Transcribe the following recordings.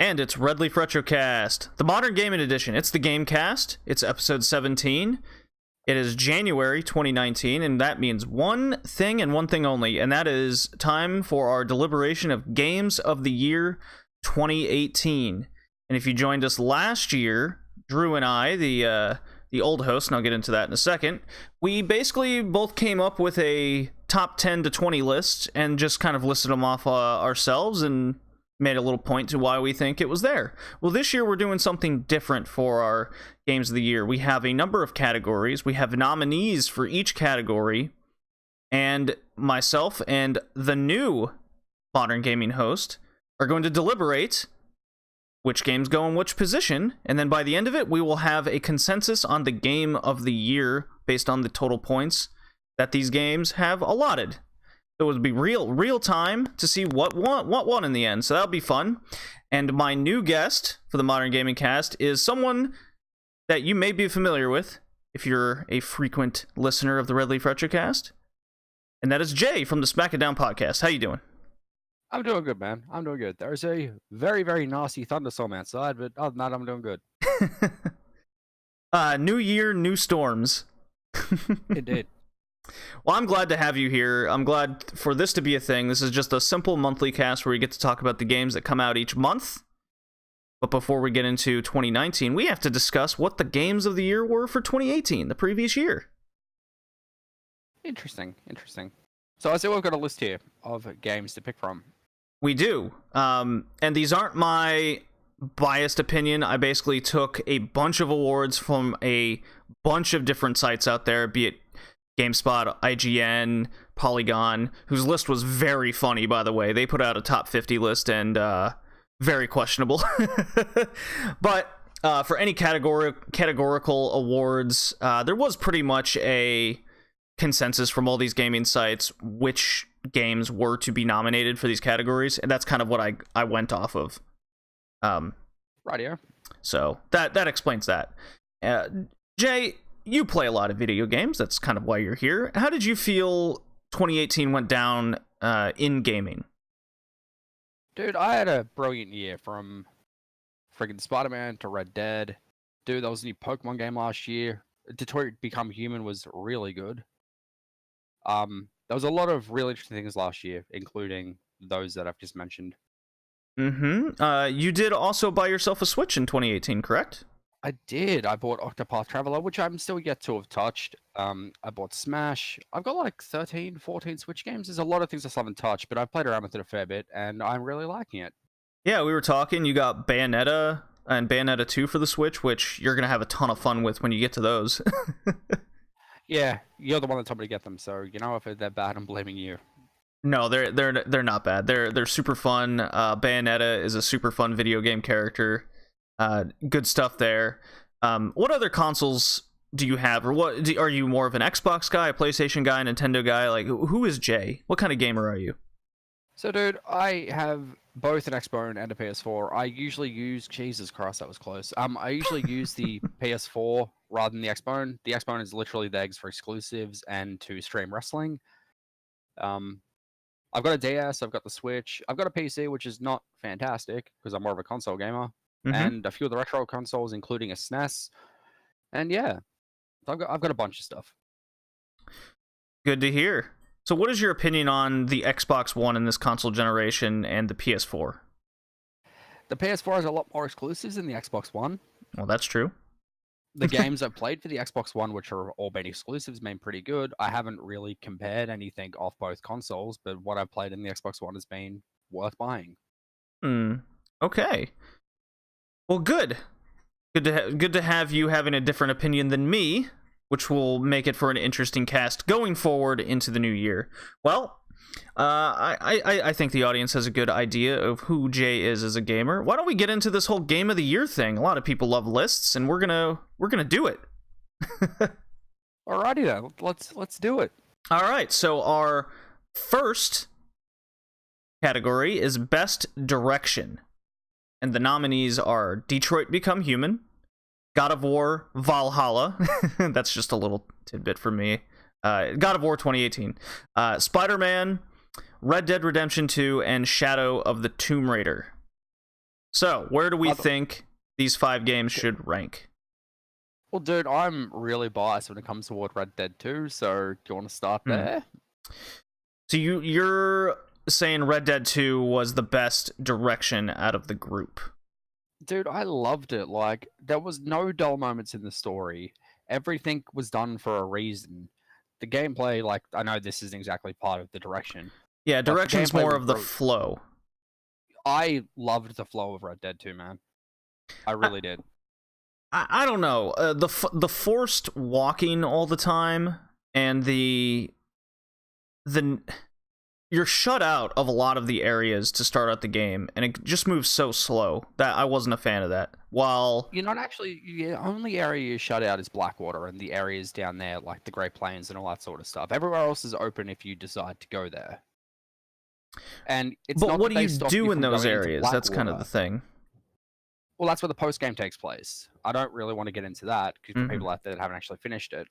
And it's Redleaf Retrocast, the modern gaming edition. It's the Gamecast. It's episode 17. It is January 2019, and that means one thing and one thing only, and that is time for our deliberation of Games of the Year 2018. And if you joined us last year, Drew and I, the old host, and I'll get into that in a second, we basically both came up with a top 10 to 20 list and just kind of listed them off ourselves and made a little point to why we think it was there. Well, this year we're doing something different for our Games of the Year. We have a number of categories. We have nominees for each category, and myself and the new Modern Gaming host are going to deliberate which games go in which position, and then by the end of it, we will have a consensus on the Game of the Year based on the total points that these games have allotted. So it would be real time to see what won in the end. So that'll be fun. And my new guest for the Modern Gaming Cast is someone that you may be familiar with if you're a frequent listener of the Redleaf Retrocast, and that is Jay from the Smack It Down podcast. How you doing? I'm doing good, man. I'm doing good. There's a very, very nasty thunderstorm outside, but other than that, I'm doing good. New year, new storms. Indeed. Well, I'm glad to have you here. I'm glad for this to be a thing. This is just a simple monthly cast where we get to talk about the games that come out each month. But before we get into 2019, we have to discuss what the games of the year were for 2018, the previous year. Interesting. So I see we've got a list here of games to pick from. We do. And these aren't my biased opinion. I basically took a bunch of awards from a bunch of different sites out there, be it GameSpot, IGN, Polygon, whose list was very funny, by the way. They put out a top 50 list and very questionable. But for any categorical awards, there was pretty much a consensus from all these gaming sites which games were to be nominated for these categories, and that's kind of what I went off of. Rightio. So that explains that. Jay, you play a lot of video games. That's kind of why you're here. How did you feel 2018 went down in gaming? Dude, I had a brilliant year from friggin' Spider-Man to Red Dead. Dude, there was a new Pokemon game last year. Detroit Become Human was really good. There was a lot of really interesting things last year, including those that I've just mentioned. You did also buy yourself a Switch in 2018, correct? I did. I bought Octopath Traveler, which I'm still yet to have touched. I bought Smash. I've got like 13, 14 Switch games. There's a lot of things I still haven't touched, but I've played around with it a fair bit, and I'm really liking it. Yeah, we were talking. You got Bayonetta and Bayonetta 2 for the Switch, which you're going to have a ton of fun with when you get to those. Yeah, you're the one that told me to get them, so you know if they're bad, I'm blaming you. No, they're not bad. They're super fun. Bayonetta is a super fun video game character. Good stuff there. What other consoles do you have, or are you more of an Xbox guy, a PlayStation guy, a Nintendo guy? Like, who is Jay? What kind of gamer are you? So, dude, I have both an Xbox and a PS4. I usually use... Jesus Christ, that was close. I usually use the PS4 rather than the Xbox. The Xbox is literally the eggs for exclusives and to stream wrestling. I've got a DS, I've got the Switch, I've got a PC, which is not fantastic, because I'm more of a console gamer, and a few of the retro consoles, including a SNES. And yeah, I've got a bunch of stuff. Good to hear. So what is your opinion on the Xbox One in this console generation and the PS4? The PS4 has a lot more exclusives than the Xbox One. Well, that's true. The games I've played for the Xbox One, which are all been exclusives, been pretty good. I haven't really compared anything off both consoles, but what I've played in the Xbox One has been worth buying. Okay. Well, good. Good to have you having a different opinion than me, which will make it for an interesting cast going forward into the new year. Well, I think the audience has a good idea of who Jay is as a gamer. Why don't we get into this whole Game of the Year thing? A lot of people love lists, and we're gonna do it. Alrighty then, let's do it. All right. So our first category is Best Direction, and the nominees are Detroit Become Human, God of War Valhalla. That's just a little tidbit for me. God of War 2018, Spider-Man, Red Dead Redemption 2, and Shadow of the Tomb Raider. So, where do we think these 5 games should rank? Well, dude, I'm really biased when it comes toward Red Dead 2, so do you want to start there? So you're saying Red Dead 2 was the best direction out of the group. Dude, I loved it. Like, there was no dull moments in the story. Everything was done for a reason. The gameplay, like, I know this isn't exactly part of the direction. Yeah, direction's more of the flow. I loved the flow of Red Dead 2, man. I really did. I don't know. The forced walking all the time and the you're shut out of a lot of the areas to start out the game, and it just moves so slow that I wasn't a fan of that. While you're not actually, the only area you're shut out is Blackwater and the areas down there, like the Great Plains and all that sort of stuff. Everywhere else is open if you decide to go there. And it's but what do you do in those areas? That's kind of the thing. Well, that's where the post game takes place. I don't really want to get into that because for people out there that haven't actually finished it,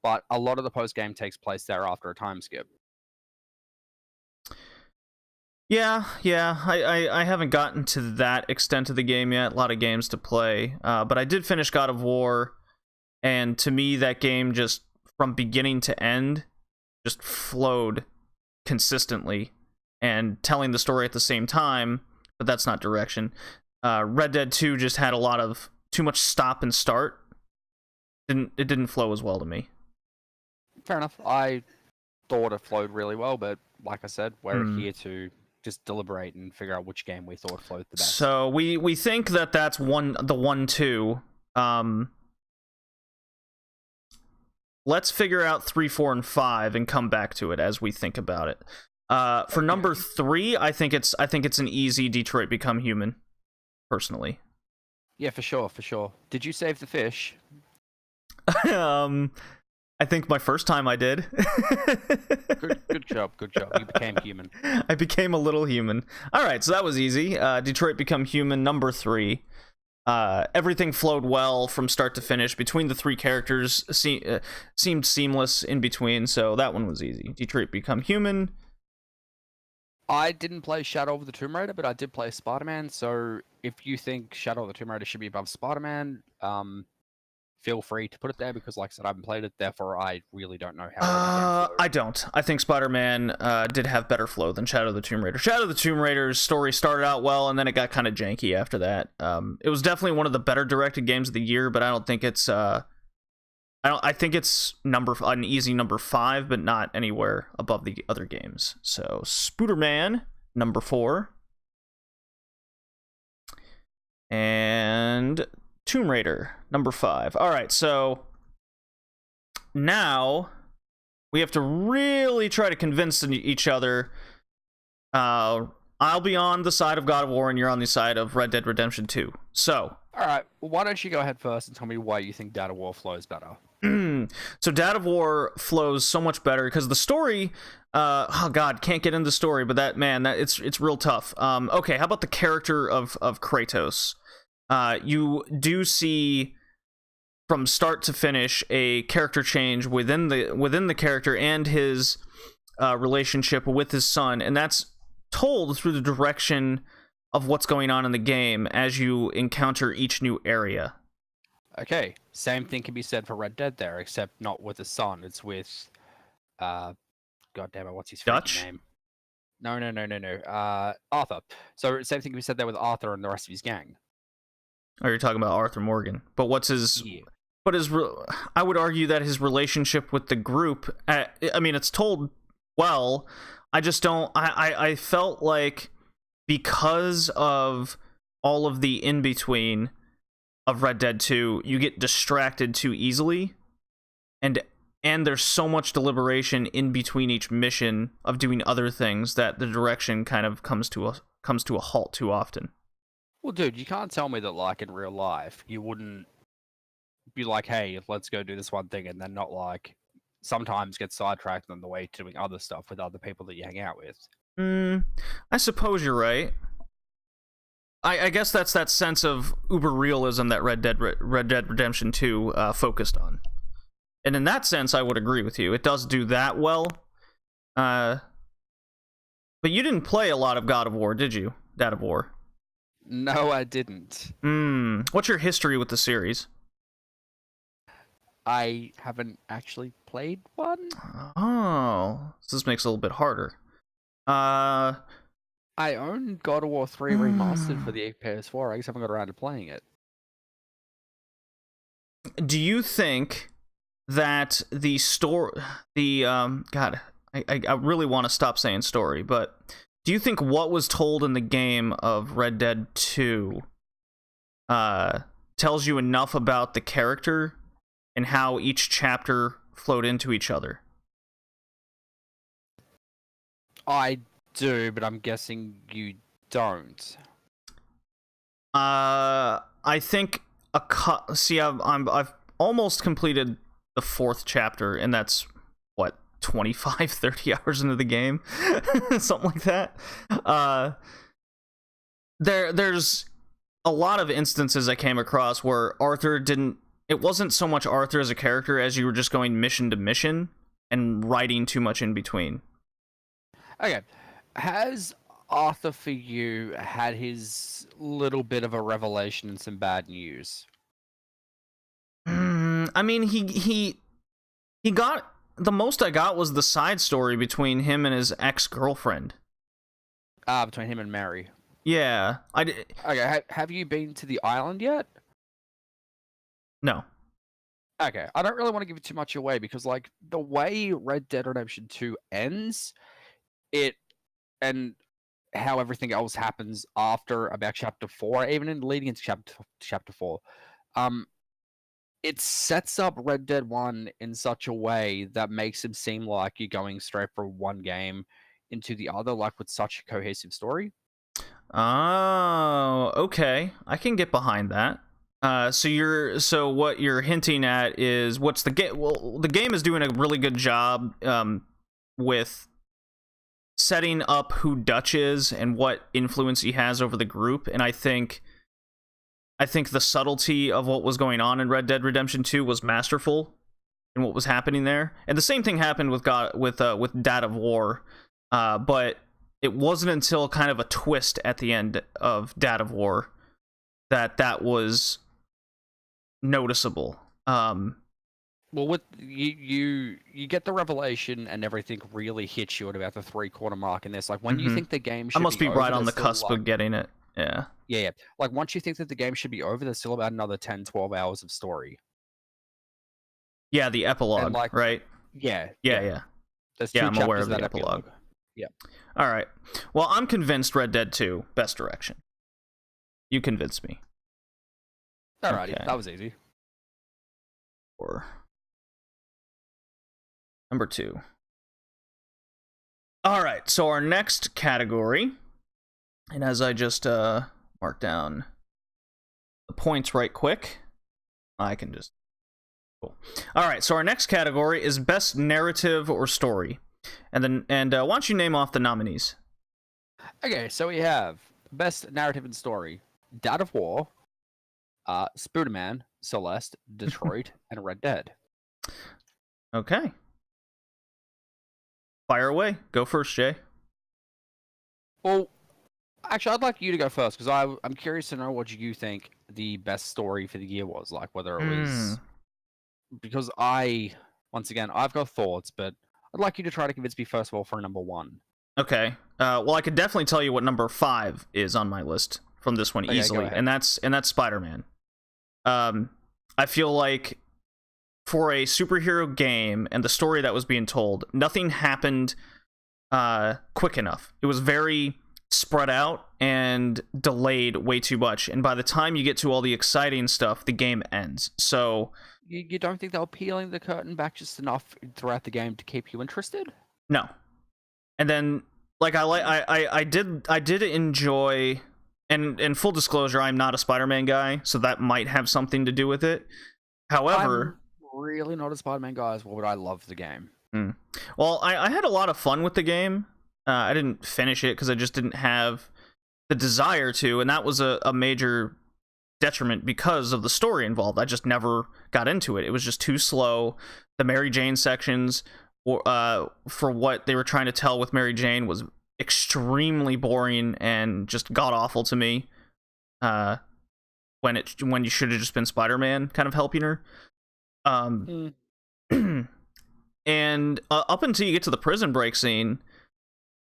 but a lot of the post game takes place there after a time skip. Yeah, I haven't gotten to that extent of the game yet. A lot of games to play, but I did finish God of War, and to me, that game just from beginning to end just flowed consistently and telling the story at the same time. But that's not direction. Red Dead 2 just had a lot of too much stop and start. It didn't flow as well to me. Fair enough. I thought it flowed really well, but like I said, we're here to just deliberate and figure out which game we thought flowed the best. So we think that that's the 1-2. Let's figure out 3, 4, and 5 and come back to it as we think about it. For number 3, I think it's an easy Detroit Become Human, personally. Yeah, for sure. Did you save the fish? I think my first time I did. good job. You became human. I became a little human. All right, so that was easy. Detroit Become Human, number 3. Everything flowed well from start to finish. Between the 3 characters, seemed seamless in between, so that one was easy. Detroit Become Human. I didn't play Shadow of the Tomb Raider, but I did play Spider-Man, so if you think Shadow of the Tomb Raider should be above Spider-Man, feel free to put it there, because like I said, I haven't played it, therefore I really don't know how I don't. I think Spider-Man did have better flow than Shadow of the Tomb Raider. Shadow of the Tomb Raider's story started out well, and then it got kind of janky after that. It was definitely one of the better directed games of the year, but I don't think it's I think it's an easy number 5, but not anywhere above the other games. So Spooderman, number 4. And Tomb Raider, number 5. All right, so now we have to really try to convince each other. I'll be on the side of God of War, and you're on the side of Red Dead Redemption 2. So, all right, well, why don't you go ahead first and tell me why you think God of War flows better? So God of War flows so much better because the story, oh god, can't get into the story, but it's real tough. Okay, how about the character of Kratos? You do see from start to finish a character change within the character and his relationship with his son, and that's told through the direction of what's going on in the game as you encounter each new area. Okay, same thing can be said for Red Dead there, except not with the son. It's with, God damn it, what's his name? No. Arthur. So same thing can be said there with Arthur and the rest of his gang. Oh, you're talking about Arthur Morgan. But what's his... Yeah. But I would argue that his relationship with the group, I mean, it's told well. I just don't... I felt like because of all of the in-between of Red Dead 2, you get distracted too easily, and there's so much deliberation in between each mission of doing other things that the direction kind of comes to a halt too often. Well, dude, you can't tell me that, like, in real life, you wouldn't be like, hey, let's go do this one thing, and then not, like, sometimes get sidetracked on the way to doing other stuff with other people that you hang out with. I suppose you're right. I guess that's that sense of uber realism that Red Dead Redemption 2 focused on. And in that sense, I would agree with you. It does do that well. But you didn't play a lot of God of War, did you? God of War. No, I didn't. What's your history with the series? I haven't actually played one. Oh, so this makes it a little bit harder. Uh, I own God of War 3 Remastered for the PS4. I just haven't got around to playing it. do you think that the story, God, I really want to stop saying story, but do you think what was told in the game of Red Dead 2 tells you enough about the character and how each chapter flowed into each other? I do, but I'm guessing you don't. I think I've almost completed the 4th chapter, and that's what, 25, 30 hours into the game, something like that. There's a lot of instances I came across where it wasn't so much Arthur as a character as you were just going mission to mission and writing too much in between. Okay, has Arthur for you had his little bit of a revelation and some bad news? I mean, he got, the most I got was the side story between him and his ex-girlfriend. Between him and Mary. Yeah, Okay, have you been to the island yet? No. Okay, I don't really want to give it too much away because, like, the way Red Dead Redemption 2 ends, and how everything else happens after about chapter 4, even in leading into chapter 4, it sets up Red Dead 1 in such a way that makes it seem like you're going straight from one game into the other, like with such a cohesive story. Oh, okay. I can get behind that. So what you're hinting at is what's the game? Well, the game is doing a really good job with setting up who Dutch is and what influence he has over the group, and I think the subtlety of what was going on in Red Dead Redemption 2 was masterful in what was happening there. And the same thing happened with Dad of War, but it wasn't until kind of a twist at the end of Dad of War that was noticeable. Well, with you get the revelation and everything really hits you at about the 3/4 mark, and there's like when you think the game should I must be over, right on the there's cusp still, of getting it. Yeah. yeah. Like once you think that the game should be over, there's still about another 10, 12 hours of story. Yeah, the epilogue, And, like, right? Yeah. Yeah. There's Yeah, two I'm chapters aware of that the epilogue. Yeah. All right. Well, I'm convinced Red Dead 2, best direction. You convinced me. Alrighty, Okay. that was easy. Or number 2. All right, so our next category, and as I just mark down the points right quick, I can just... Cool. All right, so our next category is best narrative or story. And why don't you name off the nominees? Okay, so we have best narrative and story: Dad of War, Spooderman, Celeste, Detroit, and Red Dead. Okay. Fire away. Go first, Jay. Well, actually, I'd like you to go first because I'm curious to know what you think the best story for the year was. Like whether it was because once again, I've got thoughts, but I'd like you to try to convince me first of all for number 1. Okay. Well, I could definitely tell you what number 5 is on my list from this one easily, and that's Spider-Man. I feel like for a superhero game and the story that was being told, nothing happened quick enough. It was very spread out and delayed way too much, and by the time you get to all the exciting stuff, the game ends. So you don't think they were peeling the curtain back just enough throughout the game to keep you interested? No. And then, like, I did enjoy, and in full disclosure, I'm not a Spider-Man guy, so that might have something to do with it. However, I'm really not a Spider-Man guy as well, but I love the game. Well, I had a lot of fun with the game. I didn't finish it because I just didn't have the desire to, and that was a major detriment because of the story involved. I just never got into it. It was just too slow. The Mary Jane sections, for what they were trying to tell with Mary Jane, was extremely boring and just god awful to me. when you should have just been Spider-Man kind of helping her. And up until you get to the prison break scene,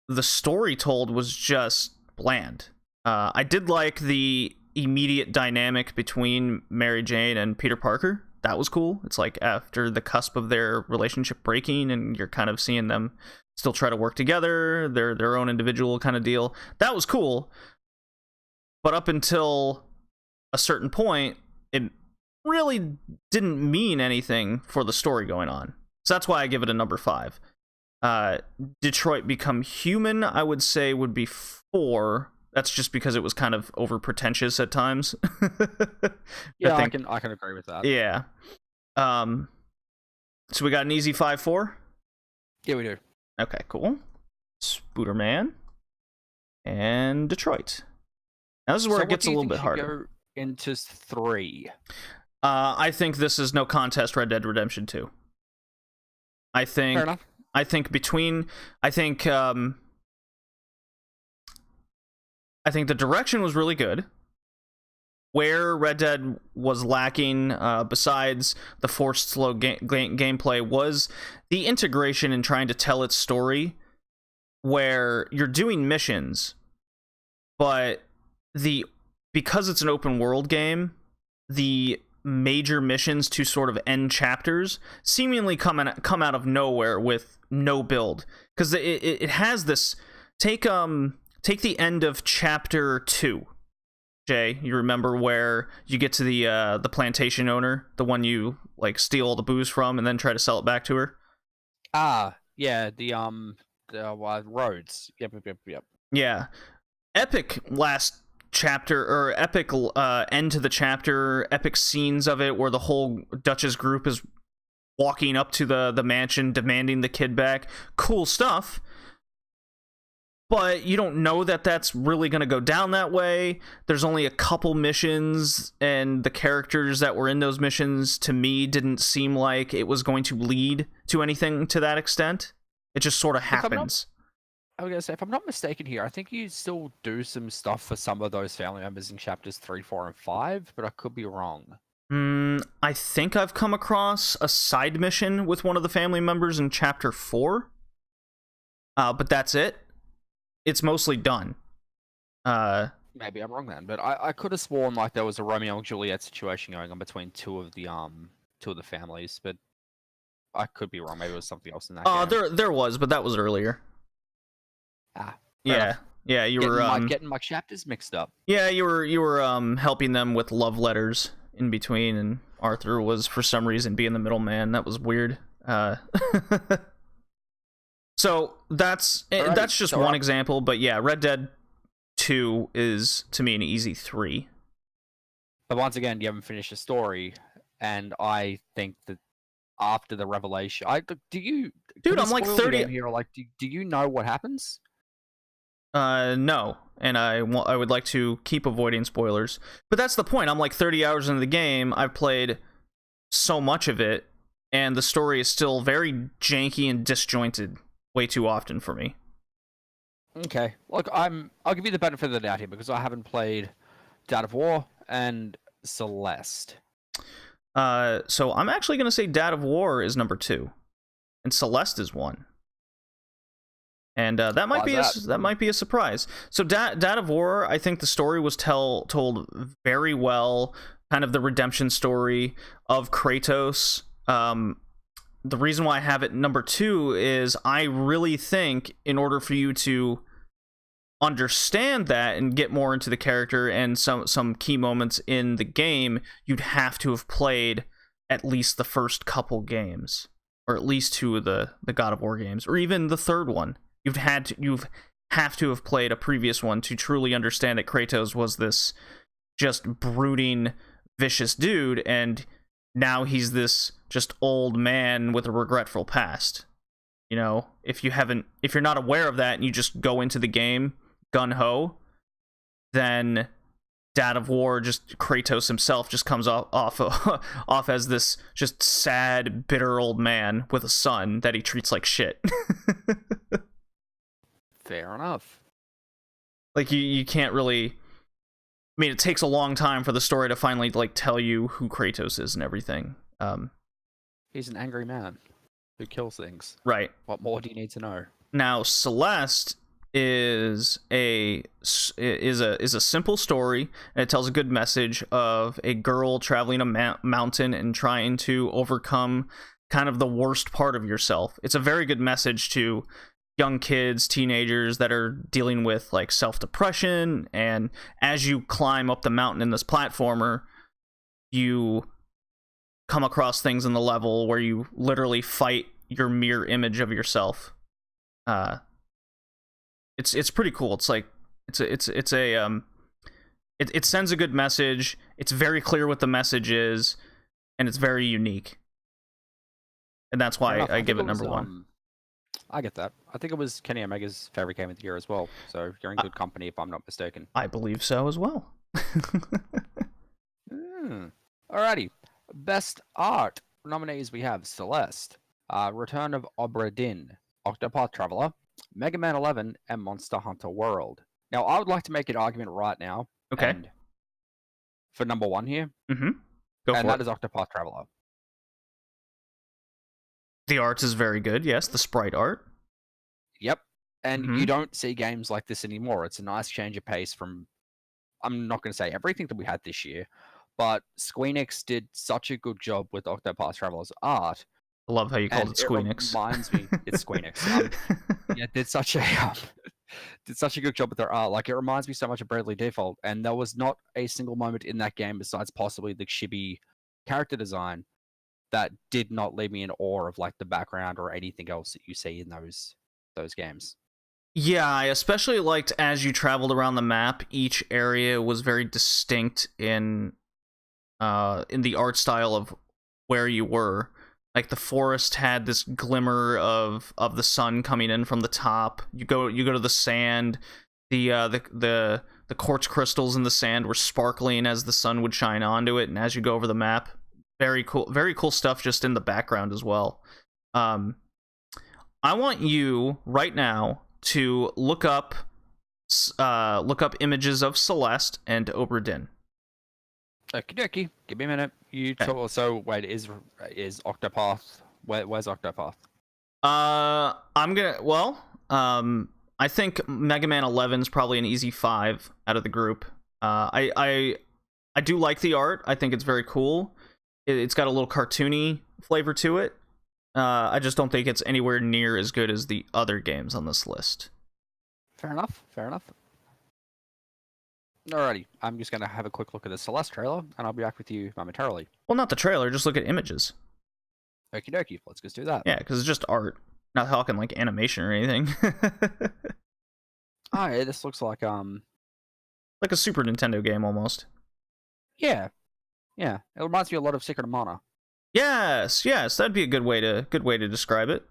the story told was just bland. I did like the immediate dynamic between Mary Jane and Peter Parker. That was cool. It's like after the cusp of their relationship breaking, and you're kind of seeing them still try to work together, their own individual kind of deal. That was cool. But up until a certain point, it really didn't mean anything for the story going on. So that's why I give it a number 5. Detroit Become Human, I would say, would be 4. That's just because it was kind of over pretentious at times. Yeah, I can agree with that. Yeah. So we got an easy 5-4? Yeah, we do. Okay, cool. Spooderman and Detroit. Now this is where it gets a little bit harder. Go into 3. I think this is no contest. Red Dead Redemption 2. I think. Fair enough. I think the direction was really good. Where Red Dead was lacking, besides the forced slow gameplay, was the integration in trying to tell its story, where you're doing missions, but because it's an open world game, the major missions to sort of end chapters seemingly come out of nowhere with no build, because it has this take the end of chapter 2. Jay, you remember where you get to the plantation owner, the one you like steal all the booze from and then try to sell it back to her? Yeah, the roads. Yep. Yeah. Epic last chapter, or epic end to the chapter, epic scenes of it where the whole Dutchess group is walking up to the mansion demanding the kid back. Cool stuff. But you don't know that that's really going to go down that way. There's only a couple missions, and the characters that were in those missions, to me, didn't seem like it was going to lead to anything to that extent. It just sort of happens. I was going to say, if I'm not mistaken here, I think you still do some stuff for some of those family members in chapters 3, 4, and 5, but I could be wrong. I think I've come across a side mission with one of the family members in chapter 4. But that's it. It's mostly done. Maybe I'm wrong then, but I could have sworn like there was a Romeo and Juliet situation going on between two of the families, but I could be wrong. Maybe it was something else in that game. There was, but that was earlier. Yeah. You were getting my chapters mixed up. Yeah, you were helping them with love letters in between, and Arthur was for some reason being the middleman. That was weird. So that's just one example, but yeah, Red Dead 2 is, to me, an easy 3. But once again, you haven't finished the story, and I think that after the revelation, Dude, I'm like 30 here. Like, do you know what happens? No, and I would like to keep avoiding spoilers, but that's the point. I'm like 30 hours into the game. I've played so much of it, and the story is still very janky and disjointed. Way too often for me. Okay, look, I'll give you the benefit of the doubt here because I haven't played Dad of War and Celeste. So I'm actually gonna say Dad of War is number 2, and Celeste is 1. And that might be a surprise. So Dad of War, I think the story was told very well, kind of the redemption story of Kratos. The reason why I have it number 2 is I really think in order for you to understand that and get more into the character and some key moments in the game, you'd have to have played at least the first couple games, or at least 2 of the God of War games, or even the third one. You have to have played a previous one to truly understand that Kratos was this just brooding, vicious dude, and now he's this just old man with a regretful past. You know, if you're not aware of that and you just go into the game gun-ho, then Dad of War, just Kratos himself, just comes off as this just sad, bitter old man with a son that he treats like shit. Fair enough. Like, you can't really mean, it takes a long time for the story to finally like tell you who Kratos is and everything. He's an angry man who kills things. Right. What more do you need to know? Now, Celeste is a simple story, and it tells a good message of a girl traveling a mountain and trying to overcome kind of the worst part of yourself. It's a very good message to young kids, teenagers that are dealing with like self-depression, and as you climb up the mountain in this platformer, you come across things in the level where you literally fight your mirror image of yourself. It's pretty cool. It's like it sends a good message. It's very clear what the message is, and it's very unique. And that's why I give it number one. I get that. I think it was Kenny Omega's favorite game of the year as well. So you're in good company, if I'm not mistaken. I believe so as well. Alrighty. Best art nominees we have Celeste, Return of Obra Dinn, Octopath Traveler, Mega Man 11, and Monster Hunter World. Now, I would like to make an argument right now. Okay. And for number one here. Mm-hmm. Go for it. And that is Octopath Traveler. The art is very good, yes. The sprite art. Yep. And you don't see games like this anymore. It's a nice change of pace from, I'm not going to say everything that we had this year, but Squeenix did such a good job with Octopath Traveler's art. I love how you called it Squeenix. It reminds me, it's Squeenix. Yeah, did such a good job with their art. Like, it reminds me so much of Bravely Default, and there was not a single moment in that game besides possibly the chibi character design that did not leave me in awe of like the background or anything else that you see in those games. Yeah, I especially liked as you traveled around the map, each area was very distinct in the art style of where you were. Like the forest had this glimmer of the sun coming in from the top. You go to the sand, the quartz crystals in the sand were sparkling as the sun would shine onto it, and as you go over the map, very cool stuff just in the background as well. I want you right now to look up images of Celeste and Obra Dinn. Okie dokie. Give me a minute. So wait, is Octopath? Where's Octopath? I think Mega Man 11 is probably an easy 5 out of the group. I do like the art. I think it's very cool. It's got a little cartoony flavor to it. I just don't think it's anywhere near as good as the other games on this list. Fair enough. Alrighty, I'm just going to have a quick look at the Celeste trailer, and I'll be back with you momentarily. Well, not the trailer, just look at images. Okie dokie, let's just do that. Yeah, because it's just art. Not talking like animation or anything. Yeah, this looks like like a Super Nintendo game almost. Yeah. It reminds me a lot of Secret of Mana. Yes, that'd be a good way to describe it.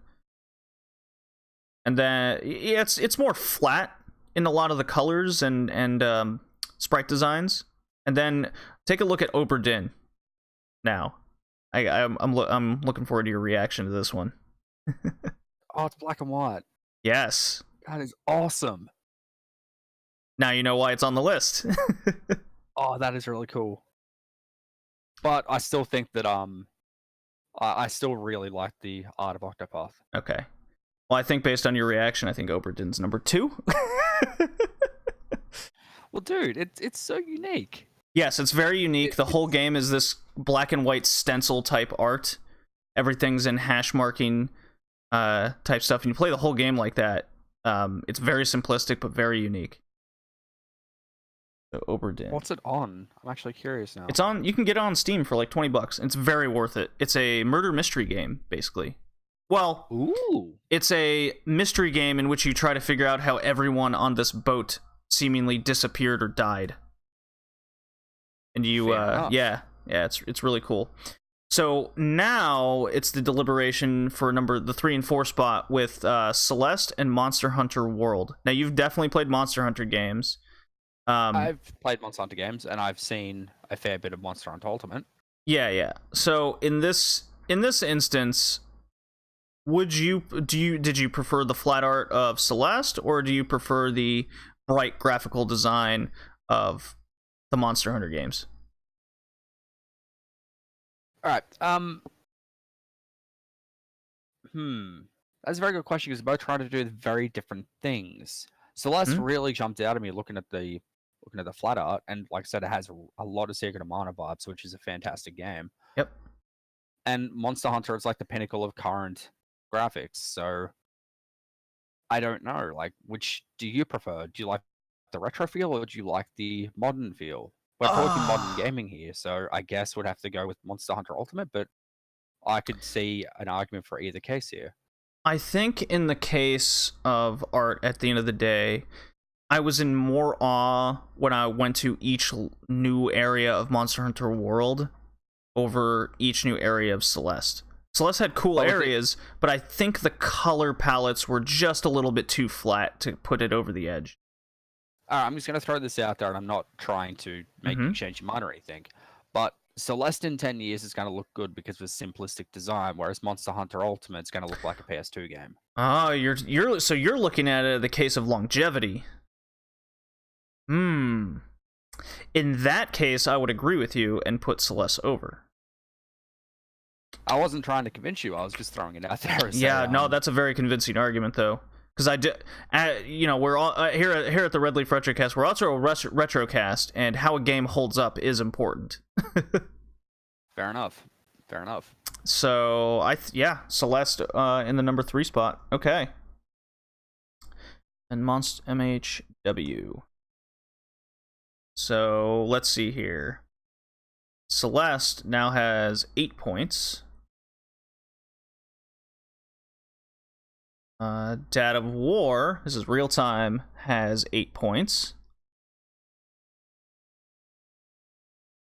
And then yeah, it's more flat in a lot of the colors and sprite designs. And then take a look at Obra Dinn. Now, I'm looking forward to your reaction to this one. Oh, it's black and white. Yes. That is awesome. Now you know why it's on the list. Oh, that is really cool. But I still think that I still really like the art of Octopath. Okay. Well, I think based on your reaction, I think Obra Dinn's number 2. Well, dude, it's so unique. Yes, it's very unique. The whole game is this black and white stencil type art. Everything's in hash marking type stuff, and you play the whole game like that. It's very simplistic but very unique. So Obra Dinn. What's it on? I'm actually curious now. It's on. You can get it on Steam for like $20. It's very worth it. It's a murder mystery game, basically. Well, It's a mystery game in which you try to figure out how everyone on this boat seemingly disappeared or died. And you, it's really cool. So now it's the deliberation for the 3 and 4 spot with Celeste and Monster Hunter World. Now you've definitely played Monster Hunter games. I've played Monster Hunter games, and I've seen a fair bit of Monster Hunter Ultimate. Yeah. So in this instance, did you prefer the flat art of Celeste, or do you prefer the bright graphical design of the Monster Hunter games. All right. That's a very good question because both trying to do very different things. Celeste really jumped out at me looking at the flat art, and like I said, it has a lot of Secret of Mana vibes, which is a fantastic game. Yep. And Monster Hunter is like the pinnacle of current graphics. So I don't know, like, which do you prefer? Do you like the retro feel or do you like the modern feel? We're talking modern gaming here, so I guess we'd have to go with Monster Hunter Ultimate, but I could see an argument for either case here. I think in the case of art, at the end of the day, I was in more awe when I went to each new area of Monster Hunter World over each new area of Celeste. Celeste had cool areas, but I think the color palettes were just a little bit too flat to put it over the edge. I'm just going to throw this out there, and I'm not trying to make you change your mind or anything, but Celeste in 10 years is going to look good because of its simplistic design, whereas Monster Hunter Ultimate is going to look like a PS2 game. Oh, you're looking at it in the case of longevity. In that case, I would agree with you and put Celeste over. I wasn't trying to convince you. I was just throwing it out there. Yeah, no, that's a very convincing argument, though. Because I did, we're all here at the Red Leaf Retrocast. We're also a Retrocast, and how a game holds up is important. Fair enough. So Celeste in the number 3 spot. Okay. And Monst MHW. So let's see here. Celeste now has 8 points. Dad of War, this is real time, has 8 points.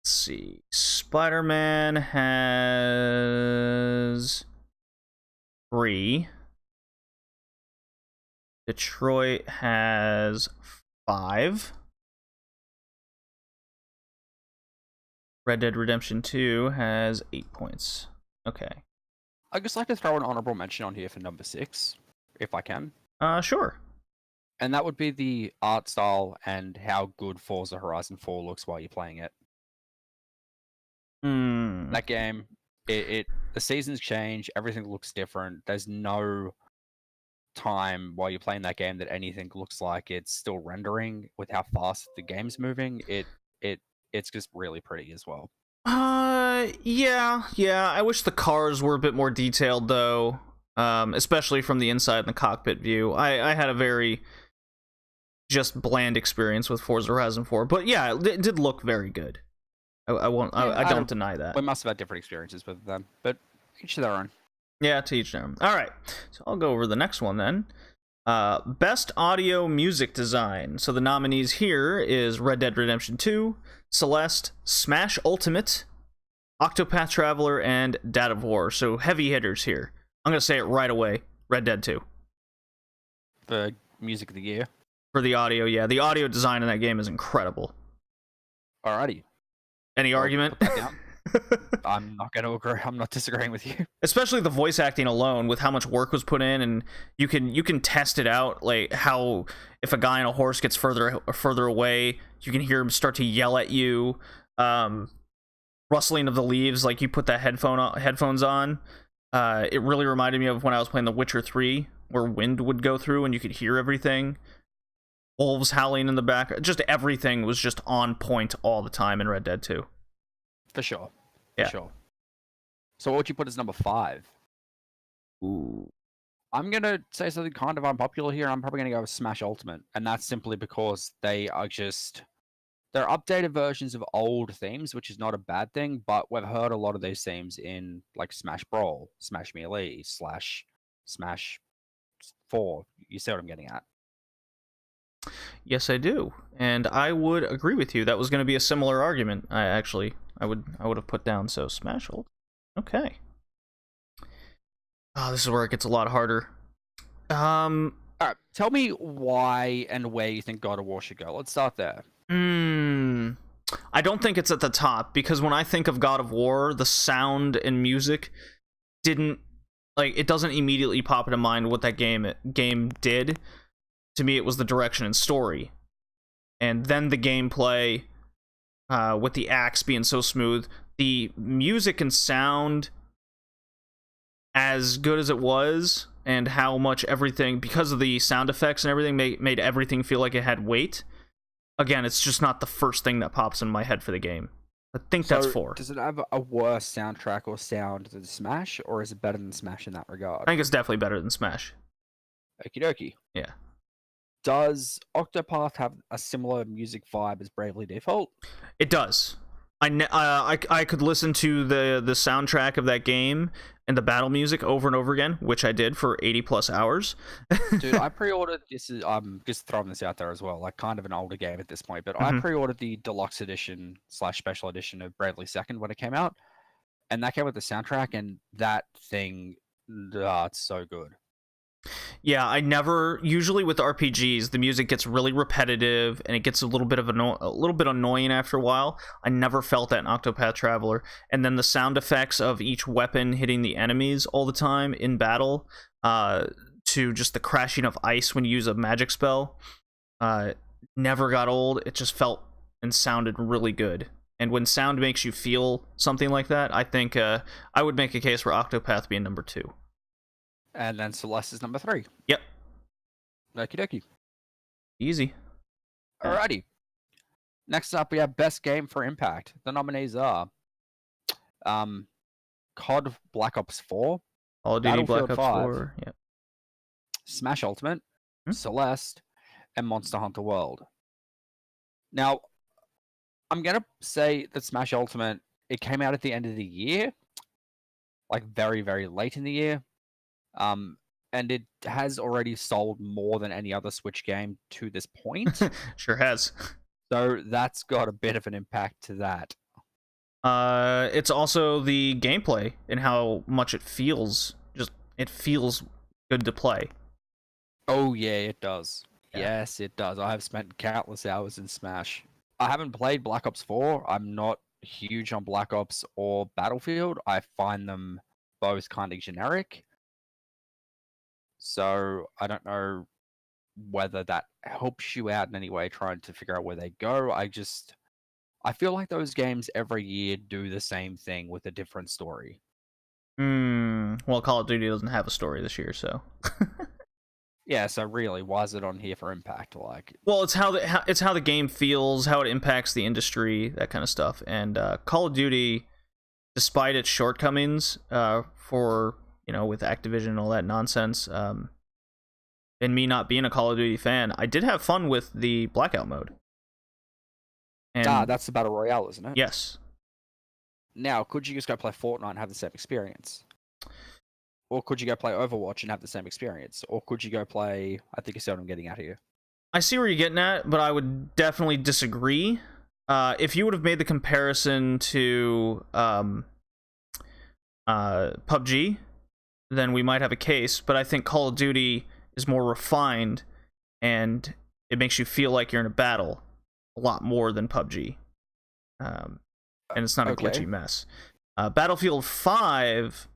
Let's see. Spider-Man has 3. Detroit has 5. Red Dead Redemption 2 has 8 points. Okay. I'd just like to throw an honorable mention on here for number 6, if I can. Sure. And that would be the art style and how good Forza Horizon 4 looks while you're playing it. That game, the seasons change, everything looks different. There's no time while you're playing that game that anything looks like it's still rendering with how fast the game's moving. It's just really pretty as well. Yeah. I wish the cars were a bit more detailed, though. Especially from the inside and the cockpit view. I had a very just bland experience with Forza Horizon 4, but yeah, it did look very good. I don't deny that. We must have had different experiences with them, but each to their own. Yeah, to each their own. All right, so I'll go over the next one then. Best audio music design. So the nominees here is Red Dead Redemption 2, Celeste, Smash Ultimate, Octopath Traveler, and Dad of War. So heavy hitters here. I'm gonna say it right away. Red Dead 2. For music of the year. For the audio, yeah. The audio design in that game is incredible. Alrighty. Any argument? I'm not going to agree. I'm not disagreeing with you. Especially the voice acting alone, with how much work was put in, and you can test it out, like how if a guy on a horse gets further away, you can hear him start to yell at you. Rustling of the leaves, like you put that headphones on. It really reminded me of when I was playing The Witcher 3, where wind would go through and you could hear everything. Wolves howling in the back. Just everything was just on point all the time in Red Dead 2. For sure. Yeah. For sure. So what would you put as number 5? Ooh. I'm going to say something kind of unpopular here. I'm probably going to go with Smash Ultimate. And that's simply because they're updated versions of old themes, which is not a bad thing, but we've heard a lot of those themes in like Smash Brawl, Smash Melee, Smash 4. You see what I'm getting at? Yes, I do, and I would agree with you. That was going to be a similar argument. I would have put down. So Smash Ult. Okay. Oh, this is where it gets a lot harder. All right, tell me why and where you think God of War should go. Let's start there. I don't think it's at the top, because when I think of God of War, the sound and music it doesn't immediately pop into mind what that game did. To me, it was the direction and story, and then the gameplay, with the axe being so smooth. The music and sound, as good as it was, and how much everything, because of the sound effects and everything, made everything feel like it had weight. Again, it's just not the first thing that pops in my head for the game. I think that's 4. Does it have a worse soundtrack or sound than Smash, or is it better than Smash in that regard? I think it's definitely better than Smash. Okie dokie. Yeah. Does Octopath have a similar music vibe as Bravely Default? It does. I could listen to the soundtrack of that game and the battle music over and over again, which I did for 80 plus hours. Dude, I pre-ordered this. I'm just throwing this out there as well, like kind of an older game at this point, but I pre-ordered the deluxe edition / special edition of Bravely Second when it came out, and that came with the soundtrack, and that thing, it's so good. Yeah, I never, usually with RPGs, the music gets really repetitive and it gets a little bit annoying after a while. I never felt that in Octopath Traveler. And then the sound effects of each weapon hitting the enemies all the time in battle, to just the crashing of ice when you use a magic spell, never got old. It just felt and sounded really good. And when sound makes you feel something like that, I think I would make a case for Octopath being number 2. And then Celeste is number 3. Yep. Okie dokie. Easy. Alrighty. Next up, we have Best Game for Impact. The nominees are COD Black Ops 4, Call of Duty Black Battlefield Ops 5, 4. Yep. Smash Ultimate, Celeste, and Monster Hunter World. Now, I'm going to say that Smash Ultimate, it came out at the end of the year, like very, very late in the year. And it has already sold more than any other Switch game to this point. Sure has. So that's got a bit of an impact to that. It's also the gameplay and how much it feels. It feels good to play. Oh yeah, it does. Yeah. Yes, it does. I have spent countless hours in Smash. I haven't played Black Ops 4. I'm not huge on Black Ops or Battlefield. I find them both kind of generic. So I don't know whether that helps you out in any way trying to figure out where they go. I feel like those games every year do the same thing with a different story. Well, Call of Duty doesn't have a story this year, so. Yeah, so really, why is it on here for Impact? Like, well, it's how the game feels, how it impacts the industry, that kind of stuff. And Call of Duty, despite its shortcomings, for with Activision and all that nonsense, and me not being a Call of Duty fan, I did have fun with the Blackout mode. And that's the Battle Royale, isn't it? Yes. Now, could you just go play Fortnite and have the same experience? Or could you go play Overwatch and have the same experience? Or could you go play... I think you see what I'm getting at here. I see where you're getting at, but I would definitely disagree. If you would have made the comparison to PUBG, then we might have a case, but I think Call of Duty is more refined, and it makes you feel like you're in a battle a lot more than PUBG. And it's not a glitchy mess. Battlefield 5,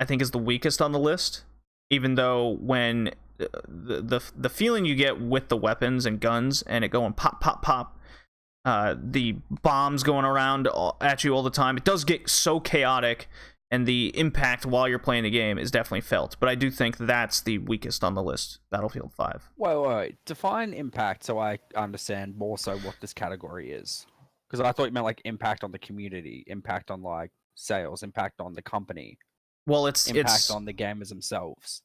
I think, is the weakest on the list, even though when the feeling you get with the weapons and guns and it going pop, pop, pop, the bombs going around at you all the time, it does get so chaotic, and the impact while you're playing the game is definitely felt. But I do think that's the weakest on the list, Battlefield 5. Wait. Define impact so I understand more so what this category is. Because I thought you meant like impact on the community, impact on like sales, impact on the company. Well, it's impact on the gamers themselves.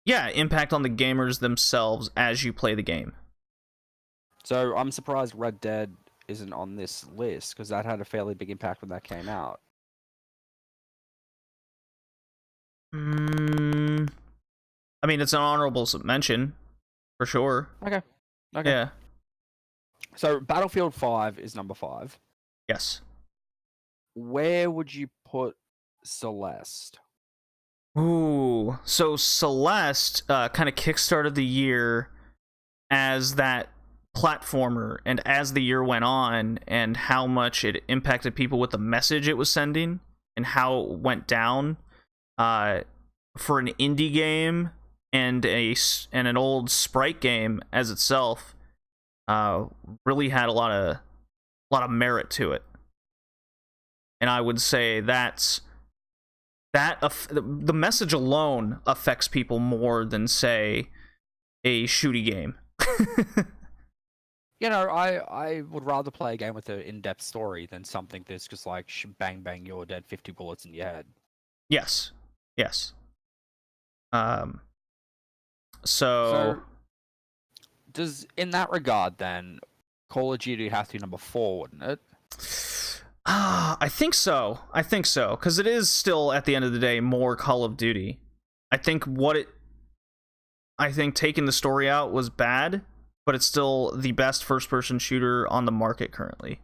Yeah, impact on the gamers themselves as you play the game. So I'm surprised Red Dead isn't on this list, because that had a fairly big impact when that came out. I mean, it's an honorable mention, for sure. Okay. Yeah. So Battlefield 5 is number 5. Yes. Where would you put Celeste? Ooh, so Celeste kind of kickstarted the year as that platformer, and as the year went on, and how much it impacted people with the message it was sending, and how it went down. For an indie game and an old sprite game as itself, really had a lot of merit to it. And I would say the message alone affects people more than, say, a shooty game. You know, I would rather play a game with an in-depth story than something that's just like bang bang, you're dead, 50 bullets in your head. Yes. So does, in that regard, then, Call of Duty have to be number 4, wouldn't it? I think so, because it is still, at the end of the day, more Call of Duty. I think taking the story out was bad, but it's still the best first-person shooter on the market currently.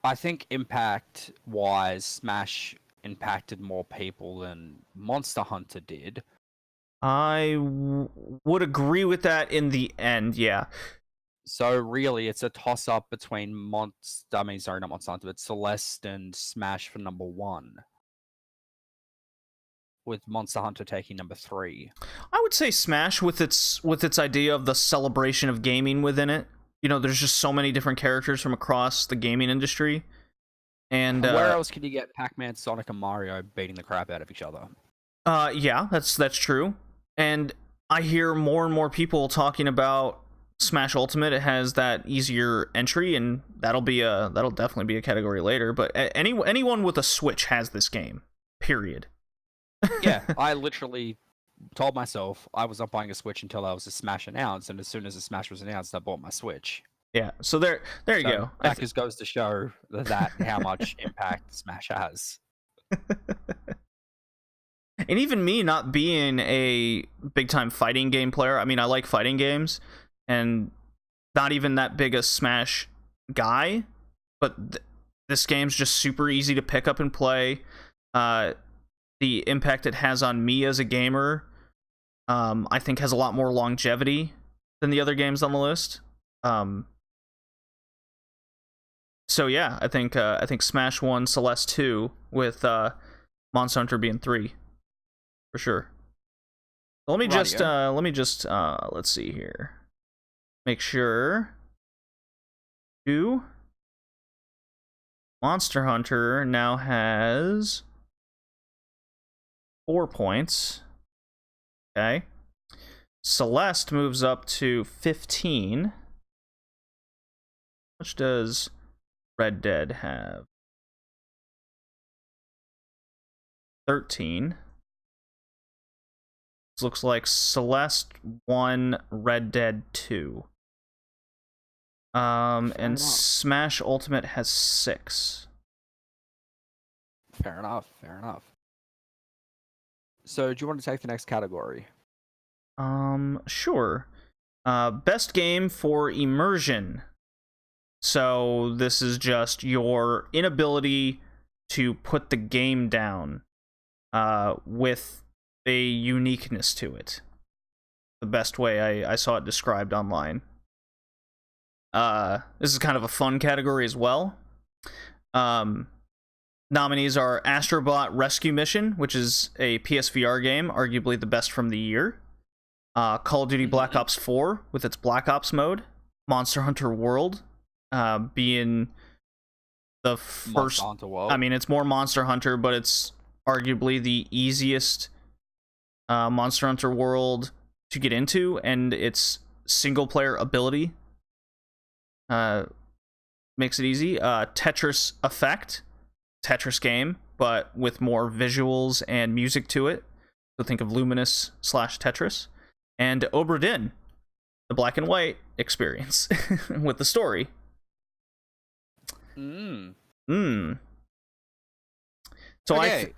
I think impact-wise, Smash impacted more people than Monster Hunter did. I would agree with that in the end, yeah. So really, it's a toss-up between not Monster Hunter, but Celeste and Smash for number 1. With Monster Hunter taking number 3. I would say Smash with its idea of the celebration of gaming within it. You know, there's just so many different characters from across the gaming industry. And where else can you get Pac-Man, Sonic, and Mario beating the crap out of each other? Yeah, that's true. And I hear more and more people talking about Smash Ultimate. It has that easier entry, and that'll definitely be a category later. But anyone with a Switch has this game. Period. Yeah, I literally told myself I was not buying a Switch until I was a Smash announced, and as soon as the Smash was announced, I bought my Switch. Yeah, so there you go. That just goes to show that how much impact Smash has. And even me not being a big-time fighting game player, I mean, I like fighting games, and not even that big a Smash guy, but this game's just super easy to pick up and play. The impact it has on me as a gamer, I think, has a lot more longevity than the other games on the list. So yeah, I think Smash 1, Celeste 2, with Monster Hunter being 3, for sure. Let me just let's see here. Make sure. 2. Monster Hunter now has 4 points. Okay. Celeste moves up to 15. How much does Red Dead have? 13. This looks like Celeste 1, Red Dead 2. And Smash Ultimate has 6. Fair enough. So, do you want to take the next category? Sure. Best game for immersion. So this is just your inability to put the game down, with a uniqueness to it. The best way I saw it described online. This is kind of a fun category as well. Nominees are Astrobot Rescue Mission, which is a PSVR game, arguably the best from the year. Call of Duty Black Ops 4 with its Black Ops mode. Monster Hunter World, being the first. I mean, it's more Monster Hunter, but it's arguably the easiest Monster Hunter World to get into, and its single player ability makes it easy. Tetris Effect, Tetris game, but with more visuals and music to it. So think of Luminous / Tetris. And Obra Dinn, the black and white experience with the story. So okay.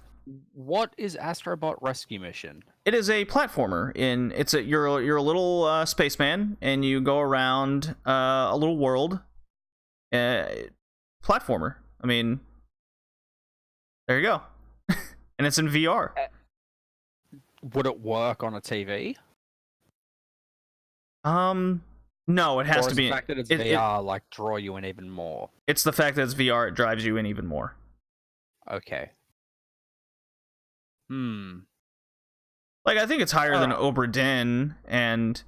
What is Astrobot Rescue Mission? It is a platformer. You're a little spaceman, and you go around a little world. Platformer. I mean, there you go. And it's in VR. Would it work on a TV? No, it has to be. The fact that it's VR like draw you in even more. It's the fact that it's VR, it drives you in even more. Okay. Like, I think it's higher than Obra Dinn, and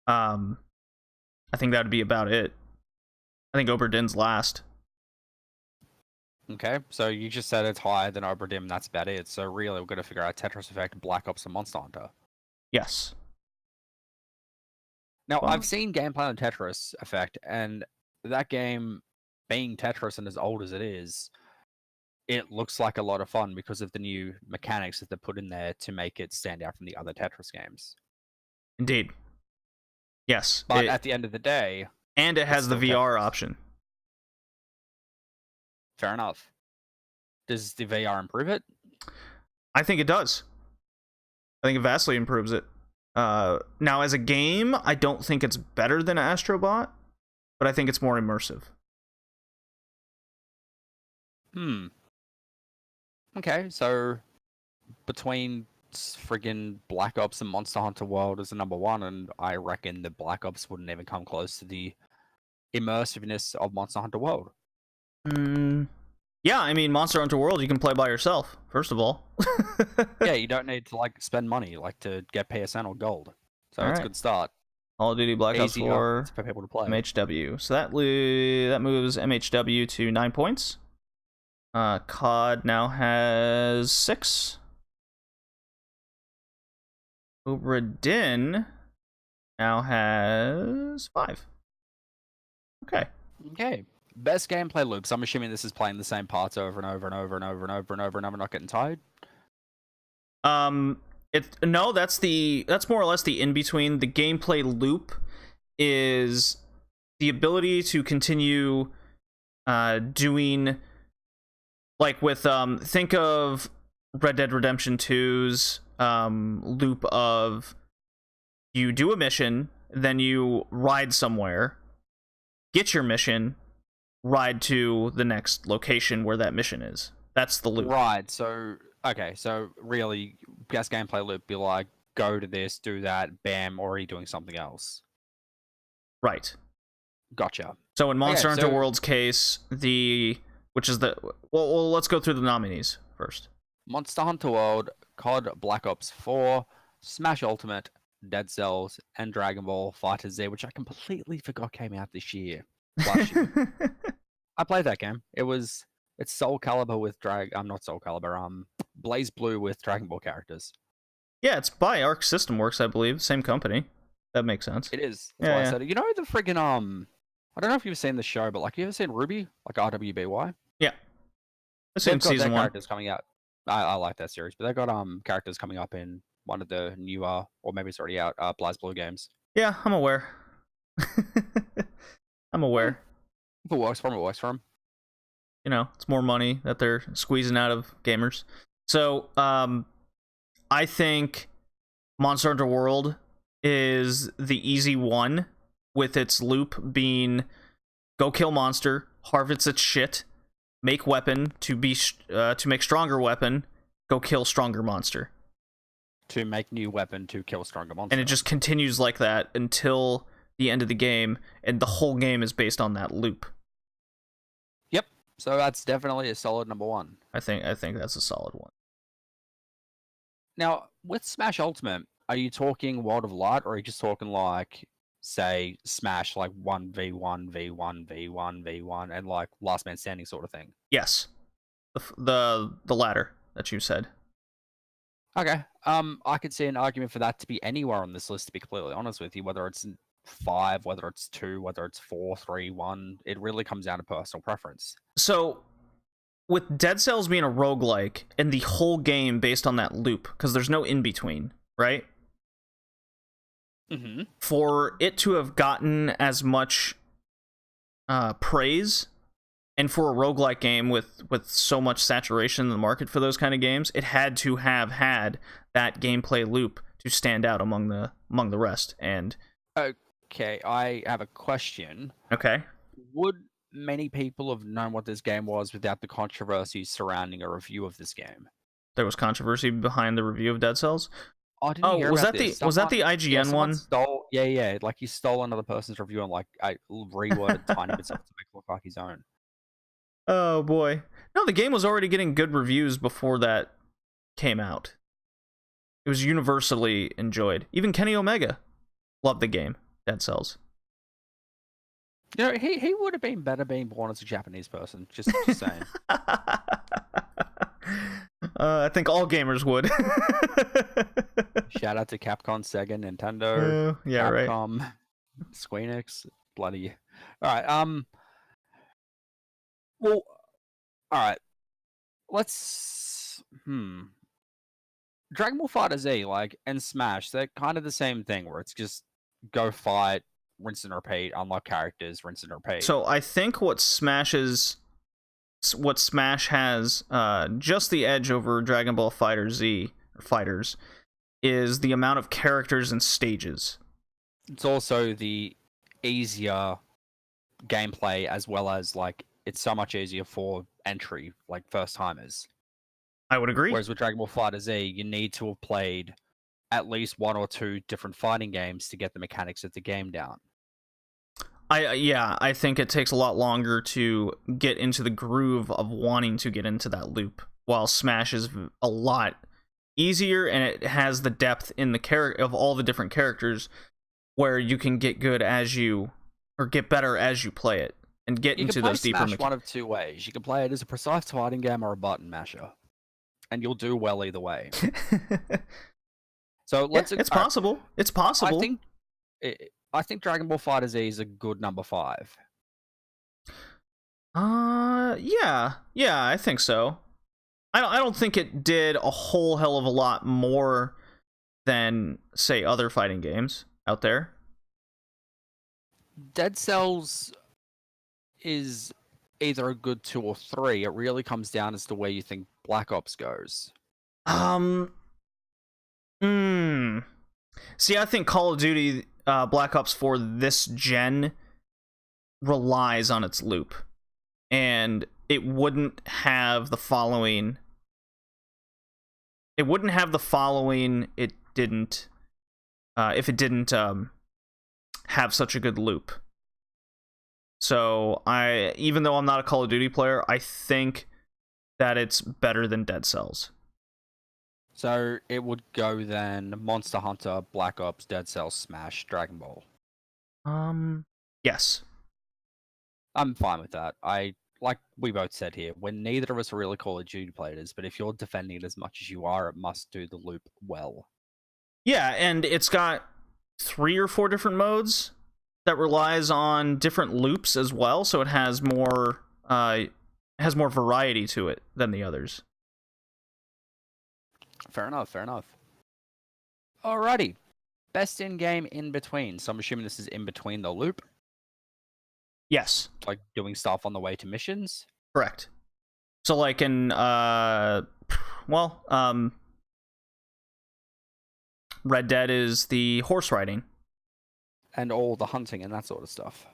I think that would be about it. I think Oberdin's last. Okay, so you just said it's higher than Oberdin, and that's about it. So really, we're going to figure out Tetris Effect, Black Ops, and Monster Hunter. Yes. Now, Well, I've seen gameplay on Tetris Effect, and that game, being Tetris and as old as it is, it looks like a lot of fun because of the new mechanics that they put in there to make it stand out from the other Tetris games. indeed. Yes. But at the end of the day... And it has the VR option. Fair enough. Does the VR improve it? I think it does. I think it vastly improves it. Now, as a game, I don't think it's better than Astrobot, but I think it's more immersive. Okay, so between friggin' Black Ops and Monster Hunter World is the number one, and I reckon the Black Ops wouldn't even come close to the immersiveness of Monster Hunter World. Yeah, I mean, Monster Hunter World, you can play by yourself, first of all. Yeah, you don't need to spend money to get PSN or gold. So it's a good start. Call of Duty Black Ops 4 for people to play. MHW. So that moves MHW to 9 points. COD now has 6. Oberdin now has 5. Okay. Best gameplay loops. I'm assuming this is playing the same parts over and over and over and over and over and over and over, not getting tired. No, that's more or less the in between. The gameplay loop is the ability to continue doing, like with think of Red Dead Redemption 2's loop of you do a mission, then you ride somewhere, get your mission, ride to the next location where that mission is. That's the loop. Right, so really, best gameplay loop be like, go to this, do that, bam, already doing something else. Right. Gotcha. So in Monster Hunter World's case, well, let's go through the nominees first. Monster Hunter World, COD Black Ops 4, Smash Ultimate, Dead Cells, and Dragon Ball FighterZ, which I completely forgot came out this year. Last year. I played that game. It's Soul Calibur with not Soul Calibur, Blaze Blue with Dragon Ball characters. Yeah, it's by Arc System Works, I believe. Same company. That makes sense. It is. That's why I said it. You know the friggin' I don't know if you've seen the show, but you ever seen Ruby? RWBY? Yeah. I've seen season 1. Characters coming out. I like that series, but they got characters coming up in one of the newer, or maybe it's already out, Blaze Blue games. Yeah, I'm aware. I'm aware. If it works for them, it works for them. You know, it's more money that they're squeezing out of gamers. So, I think Monster Hunter World is the easy one, with its loop being go kill monster, harvest its shit, make weapon to make stronger weapon, go kill stronger monster. To make new weapon to kill stronger monster. And it just continues like that until the end of the game, and the whole game is based on that loop. Yep. So that's definitely a solid number one. I think that's a solid one. Now, with Smash Ultimate, are you talking World of Light, or are you just talking say, Smash 1v1, v1, v1, v1, and last man standing sort of thing? Yes. The latter that you said. Okay. I could see an argument for that to be anywhere on this list, to be completely honest with you, whether it's 5, whether it's 2, whether it's 4, 3, 1. It really comes down to personal preference. So, with Dead Cells being a roguelike, and the whole game based on that loop, because there's no in-between, right? Mm-hmm. For it to have gotten as much praise, and for a roguelike game with so much saturation in the market for those kind of games, it had to have had that gameplay loop to stand out among the rest. And okay, I have a question. Okay. Would many people have known what this game was without the controversy surrounding a review of this game? There was controversy behind the review of Dead Cells? Oh, was that the IGN one? He stole another person's review and I reworded tiny bits of it to make it look like his own. Oh boy. No, the game was already getting good reviews before that came out. It was universally enjoyed. Even Kenny Omega loved the game, Dead Cells. He would have been better being born as a Japanese person. Just saying. I think all gamers would. Shout out to Capcom, Sega, Nintendo, Yeah, right. Capcom, Squeenix, bloody. All right. Well, all right. Let's. Dragon Ball Fighter Z, and Smash, they're kind of the same thing, where it's just go fight, rinse and repeat, unlock characters, rinse and repeat. So I think what Smash has just the edge over Dragon Ball Fighter Z or Fighters is the amount of characters and stages. It's also the easier gameplay, as well as it's so much easier for entry, first timers. I would agree. Whereas with Dragon Ball Fighter Z, you need to have played at least one or two different fighting games to get the mechanics of the game down. I think it takes a lot longer to get into the groove of wanting to get into that loop, while Smash is a lot easier, and it has the depth in the of all the different characters, where you can get good get better as you play it, and get into those deeper mechanics. You can play Smash one of two ways. You can play it as a precise fighting game or a button masher, and you'll do well either way. So it's possible. It's possible. I think Dragon Ball Fighter Z is a good number 5. Yeah, I think so. I don't think it did a whole hell of a lot more than, say, other fighting games out there. Dead Cells is either a good 2 or 3. It really comes down as to where you think Black Ops goes. See, I think Call of Duty Black Ops 4 this gen relies on its loop, and it wouldn't have the following. It wouldn't have the following. It didn't. If it didn't have such a good loop. So even though I'm not a Call of Duty player, I think that it's better than Dead Cells. So it would go then Monster Hunter, Black Ops, Dead Cells, Smash, Dragon Ball. Yes. I'm fine with that. Like we both said here, when neither of us are really Call of Duty players, but if you're defending it as much as you are, it must do the loop well. Yeah, and it's got 3 or 4 different modes that relies on different loops as well, so it has more variety to it than the others. Fair enough. Alrighty. Best in-game in between. So I'm assuming this is in between the loop. Yes. Like doing stuff on the way to missions? Correct. So like in Red Dead is the horse riding. And all the hunting and that sort of stuff.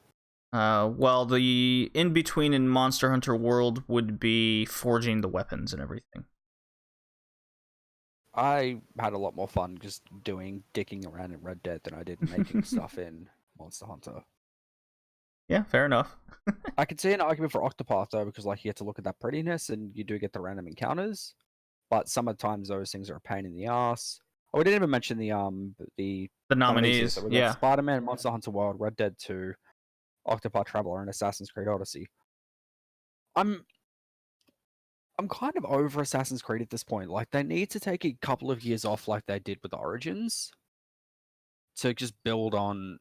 Well, the in-between in Monster Hunter World would be forging the weapons and everything. I had a lot more fun just dicking around in Red Dead than I did making stuff in Monster Hunter. Yeah, fair enough. I could see an argument for Octopath though, because you get to look at that prettiness and you do get the random encounters. But sometimes those things are a pain in the ass. Oh, we didn't even mention the nominees. So we got Spider-Man, Monster Hunter World, Red Dead 2, Octopath Traveler, and Assassin's Creed Odyssey. I'm kind of over Assassin's Creed at this point. They need to take a couple of years off like they did with Origins to just build on